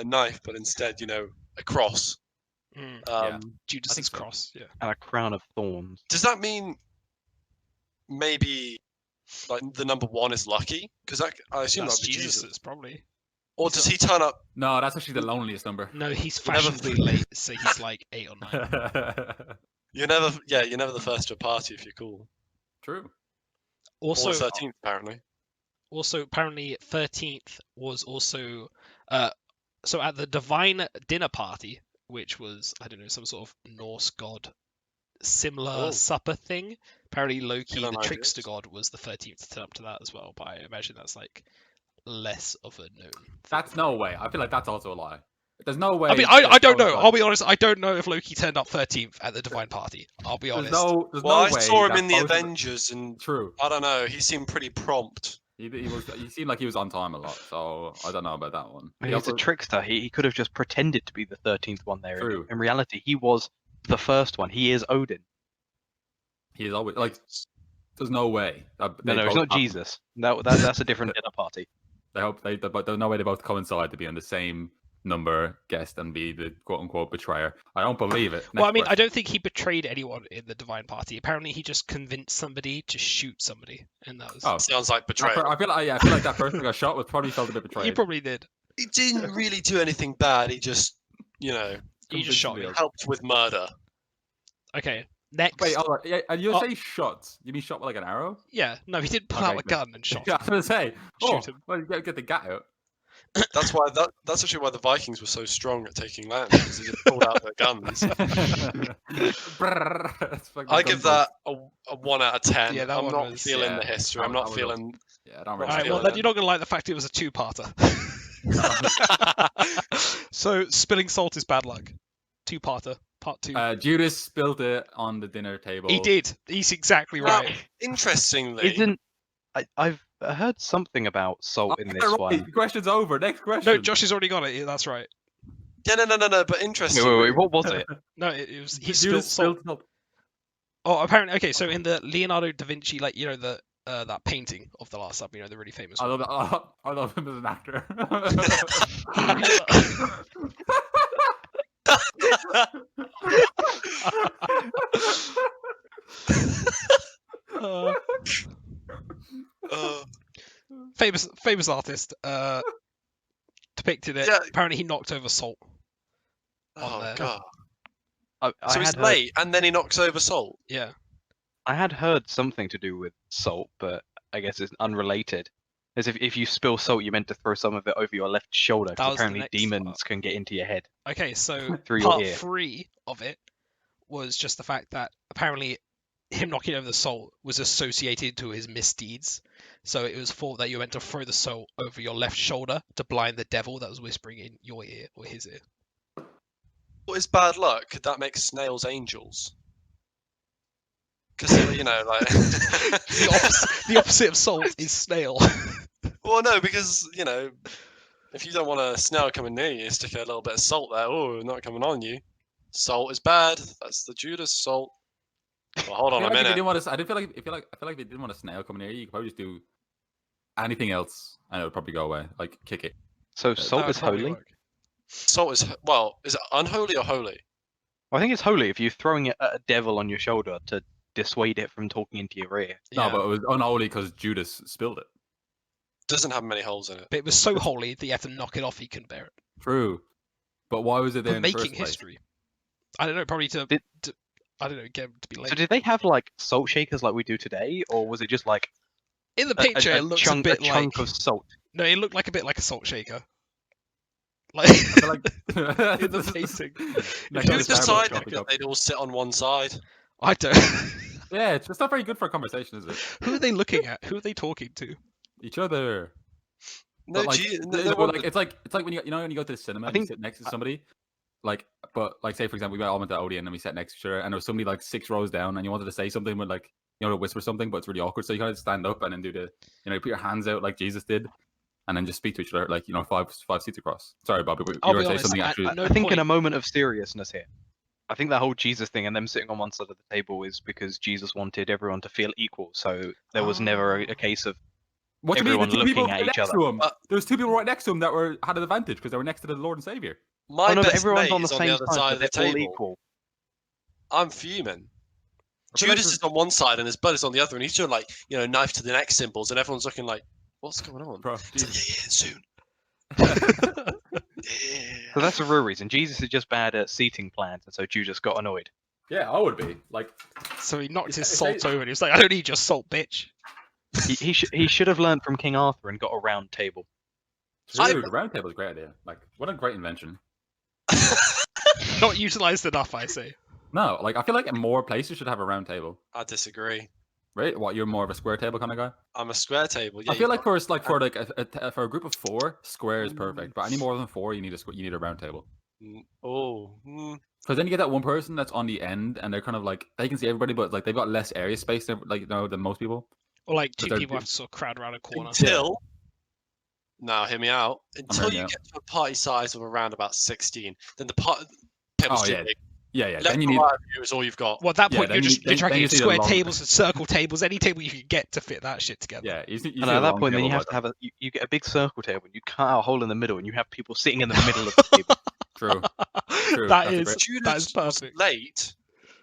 knife, but instead, a cross. Mm. Yeah. Judas's so. cross. Yeah. And a crown of thorns. Does that mean maybe like the number 1 is lucky? Because I assume That's that'd be Jesus. Jesus's probably. Or does he turn up? No, that's actually the loneliest number. No, he's Never- fashionably late, so he's like 8 or 9. You're never the first to a party if you're cool. True. Also, Or 13th, apparently. apparently 13th was also so at the divine dinner party, which was, I don't know, some sort of Norse god similar Oh. supper thing. Apparently, Loki, Good the on trickster ideas. god, was the 13th to turn up to that as well. But I imagine that's like less of a known thing. That's no way. I feel like that's also a lie. There's no way. I mean, I that don't know. coincides. I'll be honest. I don't know if Loki turned up 13th at the Divine Party. I'll be honest. There's Well, no I way. saw him that in the both of them- Avengers, and True. I don't know. He seemed pretty prompt. He seemed like he was on time a lot, so I don't know about that one. He He's also- a trickster. He could have just pretended to be the 13th one there. True. In reality, he was the first one. He is Odin. He is always like. There's no way. No, it's not Jesus. That's a different dinner party. They hope but there's no way they both coincide to be on the same number guest and be the quote unquote betrayer. I don't believe it. Well, I Next mean, I question. don't think he betrayed anyone in the Divine Party. Apparently, he just convinced somebody to shoot somebody, and that was. Oh. Sounds like betrayal. I feel like that person who got shot was probably felt a bit betrayed. He probably did. He didn't really do anything bad. He just, you know, He just shot me. helped with murder. Okay, next. Wait, all right. Yeah, and you Oh. say shots? You mean shot with like an arrow? Yeah, no, he didn't pull Okay, out a good. gun and shot. Yeah, I was gonna say. Shoot him. Well, you gotta get the gat out. That's why that's actually why the Vikings were so strong at taking land, because they just pulled out their guns. I give that a 1 out of 10. Yeah, that I'm one not was- feeling yeah, the history. that I'm was- not that was feeling. Yeah, I don't All really. All right, feel well, it then then. you're not gonna like the fact it was a two-parter. So spilling salt is bad luck. Two-parter, part 2. Judas spilled it on the dinner table. He did. He's exactly Now, right. interestingly, Isn't I've heard something about salt in this Right, one. the question's over. Next question. No, Josh has already got it. Yeah, that's right. yeah, no. But Wait, interestingly, what was it? No, it was he Judas spilled salt. salt. Oh, apparently, okay. So in the Leonardo da Vinci, like the that painting of the Last Supper, the really famous I one. love him as an actor. Uh, uh, famous artist depicted it. Yeah. Apparently, he knocked over salt. oh there. god. I So he's had heard, late, and then he knocks over salt. Yeah. I had heard something to do with salt, but I guess it's unrelated. As if you spill salt, you meant to throw some of it over your left shoulder, That because was the apparently next demons part. can get into your head. Okay, so Through your part ear. 3 of it was just the fact that apparently him knocking over the salt was associated to his misdeeds. So it was thought that you were meant to throw the salt over your left shoulder to blind the devil that was whispering in your ear or his ear. What is bad luck? Could that make snails angels? Because like. The opposite of salt is snail. Well, no, because if you don't want a snail coming near you, stick a little bit of salt there. Oh, not coming on you. Salt is bad. That's the Judas salt. Well, hold on a If minute. they feel like if they didn't want a snail coming near you, you could probably just do anything else, and it would probably go away. Like kick it. So That salt would is probably holy? work. Salt is is it unholy or holy? I think it's holy if you're throwing it at a devil on your shoulder to dissuade it from talking into your ear. No, Yeah. but it was unholy because Judas spilled it. Doesn't have many holes in it. But it was so holy that you had to knock it off. He couldn't bear it. True, but why was it there For in the making first place? history. I don't know. Probably to I don't know, get him to be late. So did they have like salt shakers like we do today, or was it just like In the picture, it looks chunk, a bit chunk like of salt? no, it looked like a bit like a salt shaker. Like I feel like in the painting. Like Who on a Starbucks decided coffee that cup. they'd all sit on one side? I don't. Yeah, it's not very good for a conversation, is it? Who are they looking at? Who are they talking to? Each other. No, But, like, no but, like, it's like when you when you go to the cinema I and you think- sit next to somebody, like, but like say for example we all went to Odeon and we sat next to each other and there was somebody like 6 rows down and you wanted to say something with like to whisper something but it's really awkward, so you kind of stand up and then do the you put your hands out like Jesus did and then just speak to each other like 5 seats across. Sorry, Bobby, but you I'll were be saying honest, something I- actually. I know- I think in point. a moment of seriousness here, I think that whole Jesus thing and them sitting on one side of the table is because Jesus wanted everyone to feel equal. So there was never a case of What do you mean? everyone The two people looking at right each next other. to him. There was 2 people right next to him that had an advantage because they were next to the Lord and Savior. My oh no, but best everyone's mate on the is on same the other side, side so of the they're all table. equal. I'm fuming. I feel like Judas is on one side and his bud is on the other, and he's doing like knife to the neck symbols, and everyone's looking like, "What's going on?" Bro, It's like, Jesus. yeah, soon. So that's the real reason. Jesus is just bad at seating plans, and so Judas got annoyed. Yeah, I would be like. So he knocked his If salt they- over and he was like, I don't need your salt, bitch. He should have learned from King Arthur and got a round table. Dude, the round table is a great idea. Like, what a great invention. Not utilized enough, I say. No, like I feel like more places should have a round table. I disagree. Right? What, you're more of a square table kind of guy? I'm a square table. Yeah, I feel like you've for a group of 4, square is perfect. But any more than 4, you need a round table. Because then you get that one person that's on the end, and they're kind of like they can see everybody, but like they've got less area space than than most people. Or like But 2 they're people have to sort of crowd around a corner. Until now, hear me out. Until you hearing you get to a party size of around about 16, then the table's too big. Yeah. Left Then you and need. right of you is all you've got. Well, at that Yeah, point, then you're you- then dragging you see the square long- tables and circle tables, any table you can get to fit that shit together. Yeah, you see And a at that long point, then table you have like to have you get a big circle table, and you cut out a hole in the middle, and you have people sitting in the middle of the table. True. True, that that's a is great- Judas was perfect. late.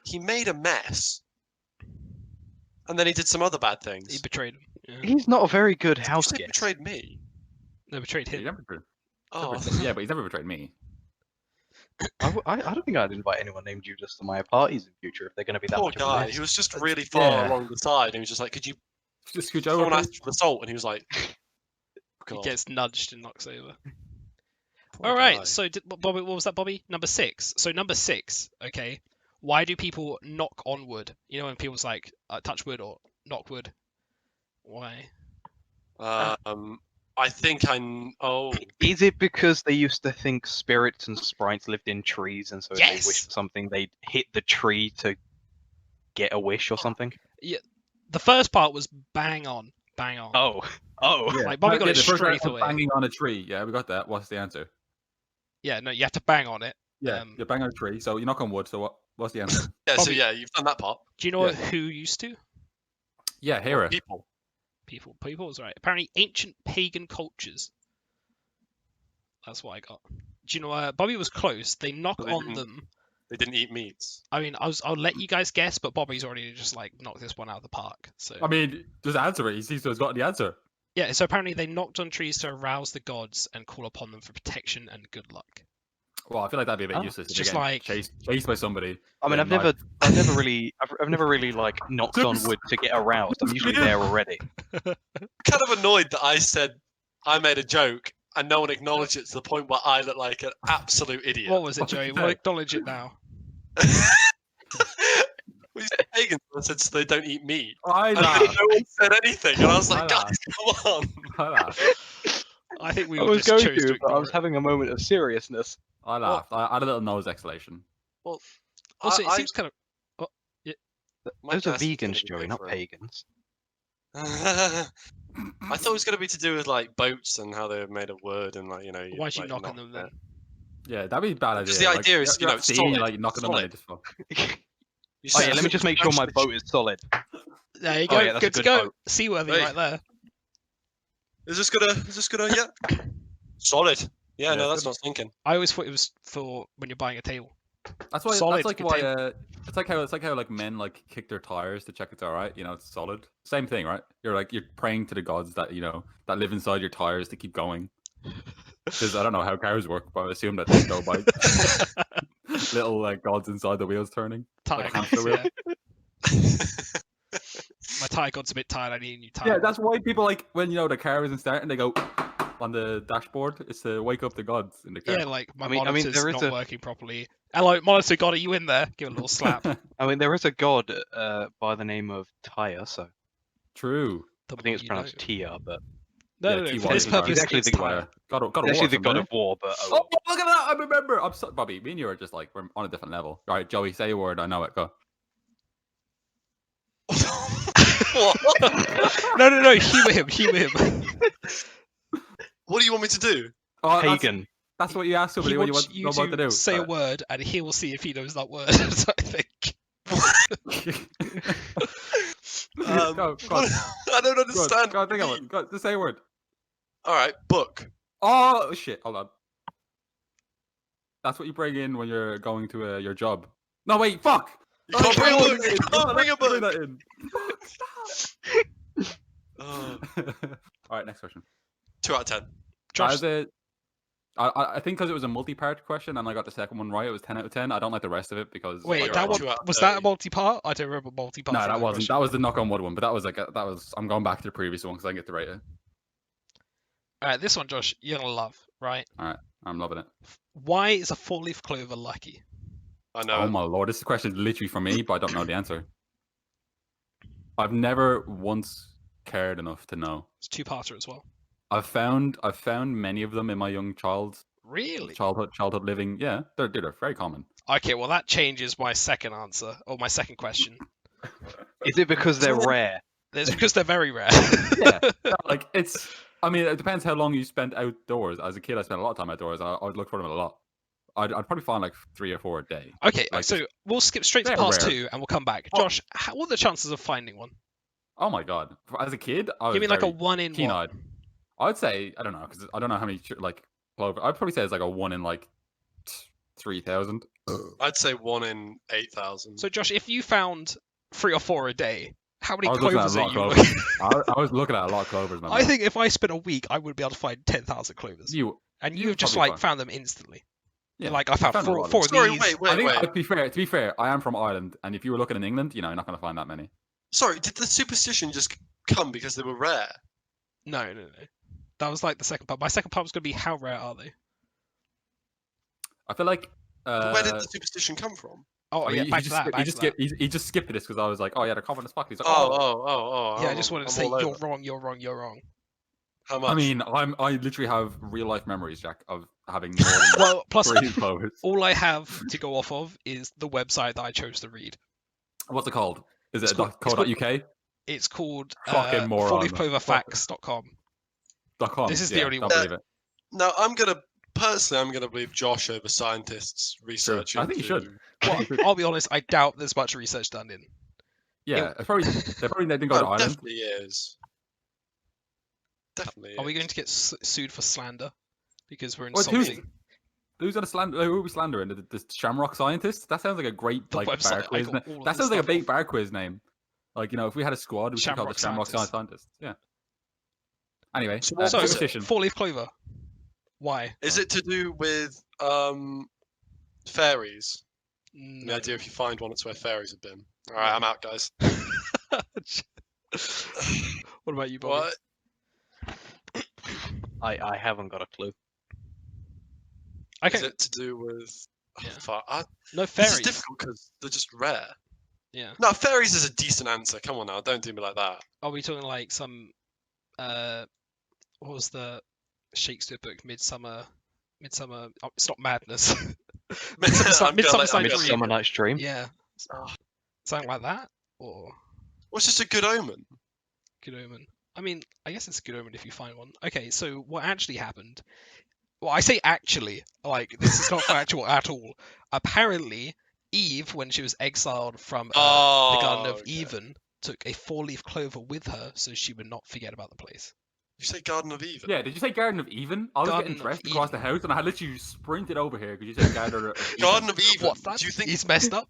He made a mess, and then he did some other bad He things. betrayed him. Yeah. He's not a very good You house said guest. betrayed me. No, betrayed He's him. never betrayed- Oh, yeah, but he's never betrayed me. I don't think I'd invite anyone named Judas to my parties in future if they're going to be that poor much of a guy. mess. He was just really far Yeah. along the side, and he was just like, "Could you?" Just scooch over. Someone please. asked for the salt, and he was like, He God, gets nudged and knocks over. poor All right, guy. so Bobby, what was that, Bobby? Number 6. So number 6, okay. Why do people knock on wood? You know when people's like touch wood or knock wood. Why? I think Oh, Is it because they used to think spirits and sprites lived in trees, and so if Yes! they wished for something, they'd hit the tree to get a wish or something? The first part was bang on, bang on. Oh. Yeah. Like, Bobby got Yeah, it the first straight round was away. banging on a tree. Yeah, we got that. What's the answer? Yeah, no, you have to bang on it. Yeah, you bang on a tree. So you knock on wood. So what's the answer? yeah. So Bobby- yeah, you've done that part. Do you know Yeah. who used to? Yeah, hear it. People. People was right. Apparently, ancient pagan cultures. That's what I got. Do you know? Bobby was close. They knock But they on didn't. them. They didn't eat meats. I mean, I'll let you guys guess, but Bobby's already just like knocked this one out of the park. So I mean, just answer it. He seems to have got the answer. yeah. So apparently, they knocked on trees to arouse the gods and call upon them for protection and good luck. Well, I feel like that'd be a bit Oh, useless. it's if just you're like- getting chased by somebody. I mean, Yeah, I've never really like knocked on wood to get aroused. I'm usually there already. Kind of annoyed that I said I made a joke and no one acknowledged it to the point where I look like an absolute idiot. What was it, What did Joey? you We'll say? acknowledge it now. We said pagans and said so they don't eat meat. I And laugh. no one said anything, and I was like, I guys, laugh. come on. I laugh. I think we I all was just going chose to to, but I ignore was it. having a moment of seriousness. I laughed. I had a little nose exclamation. Also, it seems kind of. My Those are guess is vegans, gonna be Joey, not different. pagans. I thought it was going to be to do with like boats and how they were made of wood and like Why'd you like, knock on them then? Yeah, that'd be a bad idea. Because the idea is, you're you know, at sea, solid, you're like knocking on them, solid. they just fall. You Oh said- yeah, let me just make sure my boat is solid. There you Oh, go. yeah, that's a good to good go. boat. Seaworthy Hey. right there. Is this gonna yeah? Solid. Yeah, Yeah, no, that's good. not thinking. I always thought it was for when you're buying a table. That's why. Solid, That's like good why. table. It's like how like men like kick their tires to check it's all right. You know, it's solid. Same thing, right? You're praying to the gods that that live inside your tires to keep going. Because I don't know how cars work, but I assume that they go by little like gods inside the wheels turning. Tire Like a gods, hamster wheel. yeah. My tire god's a bit tired. I need a new tire. Yeah, that's why people like when the car isn't starting, they go on the dashboard. It's to wake up the gods in the car. Yeah, like my I mean, monitor's there is not a- working properly. Hello, monitor god, are you in there? Give it a little slap. I mean, there is a god by the name of Tyre, so True. The I think more it's you pronounced know. Tia, but No, Yeah, no, no. T-Y For this is right. purpose, He's actually it's the tire. God of it's actually War, the god something, of war. But Oh, look at that! I remember. I'm so, Bobby. Me and you are just like we're on a different level. All right, Joey, say a word. I know it. Go. What? No. Humor him. Humor him. What do you want me to do? Oh, pagan. That's what you ask He somebody when you wants want you know what to do. say a Right. word, and he will see if he knows that word. So I think. Go on. I don't Go understand. on, think of it. Go, just say a word. All right, book. Oh shit! Hold on. That's what you bring in when you're going to your job. No wait, fuck. You can't bring a book. You No, can't bring a bring book. that in. Oh, All right, next question. 2 out of 10. Josh, I think because it was a multi-part question and I got the second one right, it was 10 out of 10. I don't like the rest of it because wait, you're that right, one 2 out of was that a 30. multi-part? I don't remember multi-part. No, for that wasn't. question. That was the knock on wood one, but that was I'm going back to the previous one because I didn't get to rate it. All right, this one, Josh, you're gonna love, right? I'm loving it. Why is a four-leaf clover lucky? I know. Oh my lord, this question is literally for me, but I don't know the answer. I've never once cared enough to know. It's two-parter as well. I've found many of them in my young Really? childhood living. Yeah, they're very common. Okay, well that changes my second answer or my second question. Is it because they're rare? It's because they're very rare. Yeah, like it's. I mean, it depends how long you spent outdoors. As a kid, I spent a lot of time outdoors. I would look for them a lot. I'd probably find like 3 or 4 a day. Okay, Like, so we'll skip straight to they're past rare. 2 and we'll come back. Oh. Josh, what are the chances of finding one? Oh my god! As a kid, I was Give me like a very 1 in keen-eyed. what? I'd say I don't know because I don't know how many like clover. I'd probably say it's like a 1 in like 3,000. I'd say 1 in 8,000. So Josh, if you found 3 or 4 a day, how many I was looking at clovers a are lot you of looking? clovers. I was looking at a lot of clovers, man. I think if I spent a week, I would be able to find 10,000 clovers. And you've just probably like find- found them instantly. Yeah, Like I found found a 4 lot of of Sorry, these. wait. I think to be fair, I am from Ireland, and if you were looking in England, you're not going to find that many. Sorry, did the superstition just come because they were rare? No. That was like the second part. My second part was going to be how rare are they? I feel like. But where did the superstition come from? Oh, I mean, yeah, back to that. he just skipped this because I was like, oh yeah, they're common as fuck. He's like, Yeah, I just wanted to say I'm all you're over. wrong. How much? I mean, I literally have real life memories, Jack, of having more than Well, plus 3 clovers. all I have to go off of is the website that I chose to read. What's it called? Is It's it called- .co.uk? It's called Fucking moron. fourleafcloverfacts.com. .com. This is the only don't one. believe it. No, I'm gonna believe Josh over scientists' research. I think you into- should. Well, I'll be honest, I doubt there's much research done in. Yeah, they probably didn't go to Oh, Ireland. definitely is. Definitely. Are we is. going to get sued for slander? Because we're Well, insulting. who's gonna slander? Who are we slandering? The Shamrock Scientist? That sounds like a great The like bar website, I quiz. got all of That this sounds like a stuff big off. bar quiz name. Like if we had a squad, we should call it the Shamrock Shamrock Scientist. Yeah. Anyway, So what So, was it? superstition. four-leaf clover. Why? Is it to do with fairies? The No. idea if you find one, it's where fairies have been. All right, I'm out, guys. What about you, Bobby? What? I haven't got a clue. Okay. Is it to do with? Oh, Yeah. fuck. No This fairies. is difficult because they're just rare. Yeah. No, fairies is a decent answer. Come on now, don't do me like that. Are we talking like some what was the Shakespeare book? Midsummer. Oh, it's not Madness. I'm Midsummer gonna let- Night's I'm Dream. Midsummer Night's Dream. Yeah. Oh. Something like that, or Well, it's just a good omen. good omen. I mean, I guess it's a good omen if you find one. Okay, so what actually happened? Well, I say actually, like this is not factual at all. Apparently, Eve, when she was exiled from the Garden of okay. Eden, took a four-leaf clover with her so she would not forget about the place. You say Garden of Eden? Yeah, did you say Garden of Even? I was Garden getting of dressed across the Eden. house, and I had literally sprinted over here because you said Garden of Eden. Garden of Eden. What's that? Do you think? He's messed up?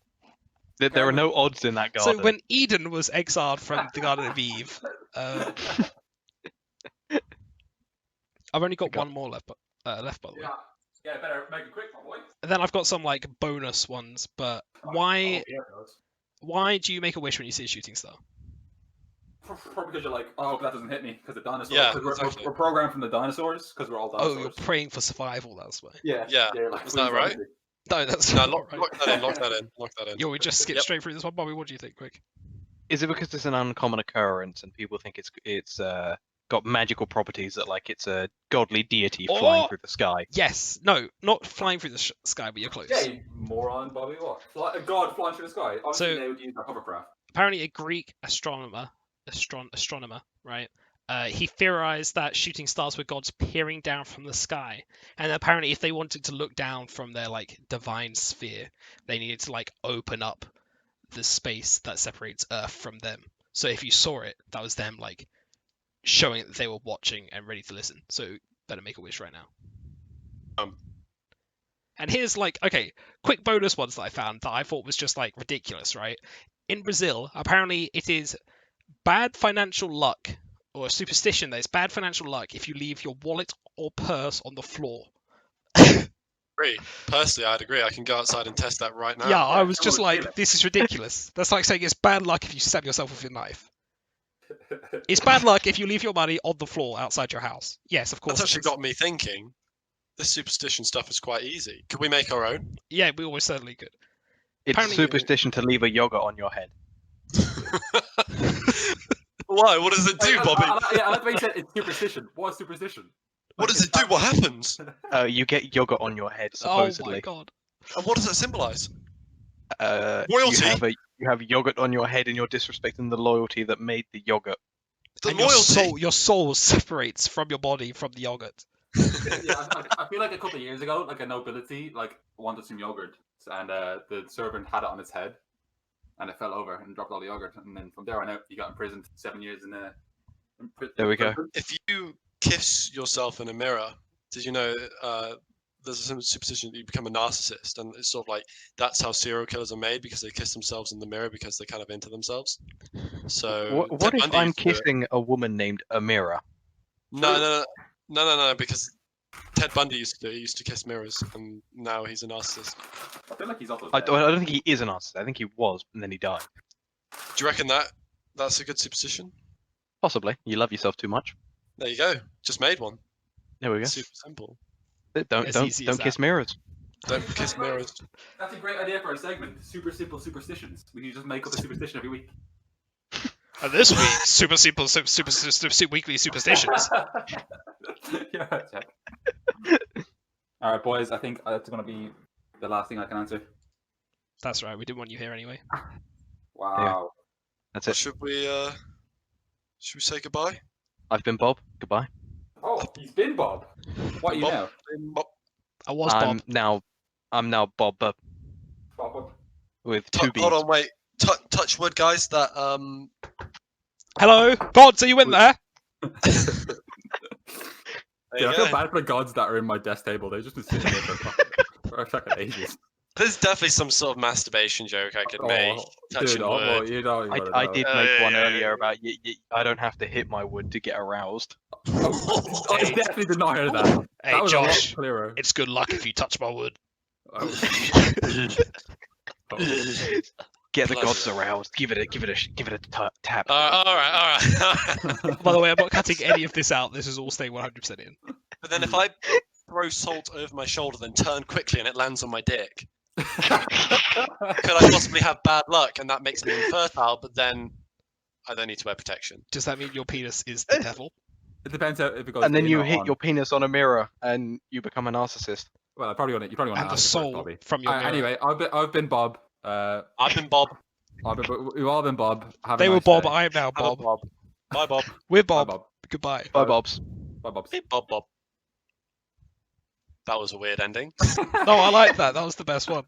There are no odds in that garden. So when Eden was exiled from the Garden of Eve, I've only got one more left, by the way. Yeah, better make it quick, my boy. And then I've got some like bonus ones, but why do you make a wish when you see a shooting star? Probably because you're like, oh, I hope that doesn't hit me because the dinosaurs. Yeah, 'cause exactly. we're programmed from the dinosaurs because we're all Oh, dinosaurs. you're praying for survival, that's why. Yeah, Yeah, like, is that please right? don't be. No, that's No, not lock, right. lock that in. Lock that in. Lock that in. Yo, we just skip Yep. straight through this one, Bobby. What do you think, quick? Is it because it's an uncommon occurrence and people think it's got magical properties that like it's a godly deity flying Oh! through the sky? Yes, no, not flying through the sky, but you're close. Yeah, you moron, Bobby. What? A god flying through the sky. Obviously, So- they would use a hovercraft. Apparently, a Greek astronomer, right? He theorized that shooting stars were gods peering down from the sky, and apparently, if they wanted to look down from their like divine sphere, they needed to like open up the space that separates Earth from them. So if you saw it, that was them like showing that they were watching and ready to listen. So better make a wish right now. And here's like, okay, quick bonus ones that I found that I thought was just like ridiculous, right? In Brazil, apparently it is bad financial luck, or a superstition that it's bad financial luck if you leave your wallet or purse on the floor. Agree. Personally, I'd agree. I can go outside and test that right now. Yeah, I was just everyone feel like, it. this is ridiculous. That's like saying it's bad luck if you stab yourself with a knife. It's bad luck if you leave your money on the floor outside your house. Yes, of course. That's it actually is. got me thinking. This superstition stuff is quite easy. Could we make our own? Yeah, we always certainly could. It's a Apparently- superstition to leave a yogurt on your head. Why? What does it do, Bobby? I like the way you said it's superstition. What is superstition? What does it do? What happens? You get yogurt on your head, Oh my supposedly. god. And what does that symbolise? You have yogurt on your head, and you're disrespecting the loyalty that made the yogurt. The And loyalty. your soul separates from your body from the yogurt. I feel like a couple of years ago, like a nobility wanted some yogurt, and the servant had it on his head, and it fell over and dropped all the yogurt, and then from there on out, he got imprisoned 7 years in There we go. If you kiss yourself in a mirror, did you know there's a superstition that you become a narcissist, and it's sort of like that's how serial killers are made, because they kiss themselves in the mirror because they're kind of into themselves. So What Ted if Bundy I'm used to do it. kissing a woman named Amira? No, because Ted Bundy used to kiss mirrors, and now he's a narcissist. I feel like he's also. I don't think he is a narcissist. I think he was, and then he died. Do you reckon that's a good superstition? Possibly. You love yourself too much. There you go. Just made one. There we go. Super simple. Don't easy as kiss mirrors. Don't kiss mirrors. That's a great idea for a segment. Super simple superstitions. We can just make up a superstition every week. And this week, super weekly superstitions. Yeah, Jack. All right, boys. I think that's going to be the last thing I can answer. That's right. We didn't want you here anyway. Wow. That's Well, it. should we say goodbye? I've been Bob. Goodbye. Oh, he's been Bob. What are you Bob. now? Bob. I was Bob. I'm now Bob Bob. with two B's. Hold on, wait. Touch wood, guys. That Hello, God. So you went there? There Yeah, you I feel go. bad for the gods that are in my desk table. They've just been sitting there for fucking ages. There's definitely some sort of masturbation joke I could make. Touching dude, wood. you know, I did make one yeah, earlier yeah. about I don't have to hit my wood to get aroused. I definitely did not hear that. Hey, That was a lot Josh. clearer. It's good luck if you touch my wood. Oh. Get the Bloody gods hell. aroused. Give it a tap. All right. By the way, I'm not cutting any of this out. This is all staying 100% in. But then if I throw salt over my shoulder, then turn quickly and it lands on my dick, could I possibly have bad luck and that makes me infertile? But then I don't need to wear protection. Does that mean your penis is the devil? It depends if it goes. And then in you or hit on. your penis on a mirror and you become a narcissist. Well, you probably want to And the ask soul Bobby. from your mirror. Anyway, I've been Bob. I've been Bob. We've all been Bob. Have a They were nice Bob. day. I am now Have a Bob. Bob. Bye, Bob. We're Bye, Bob. Bob. Goodbye. Bye, Bobs. Bye, Bob. Hey, Bob. That was a weird ending. No, I like that. That was the best one.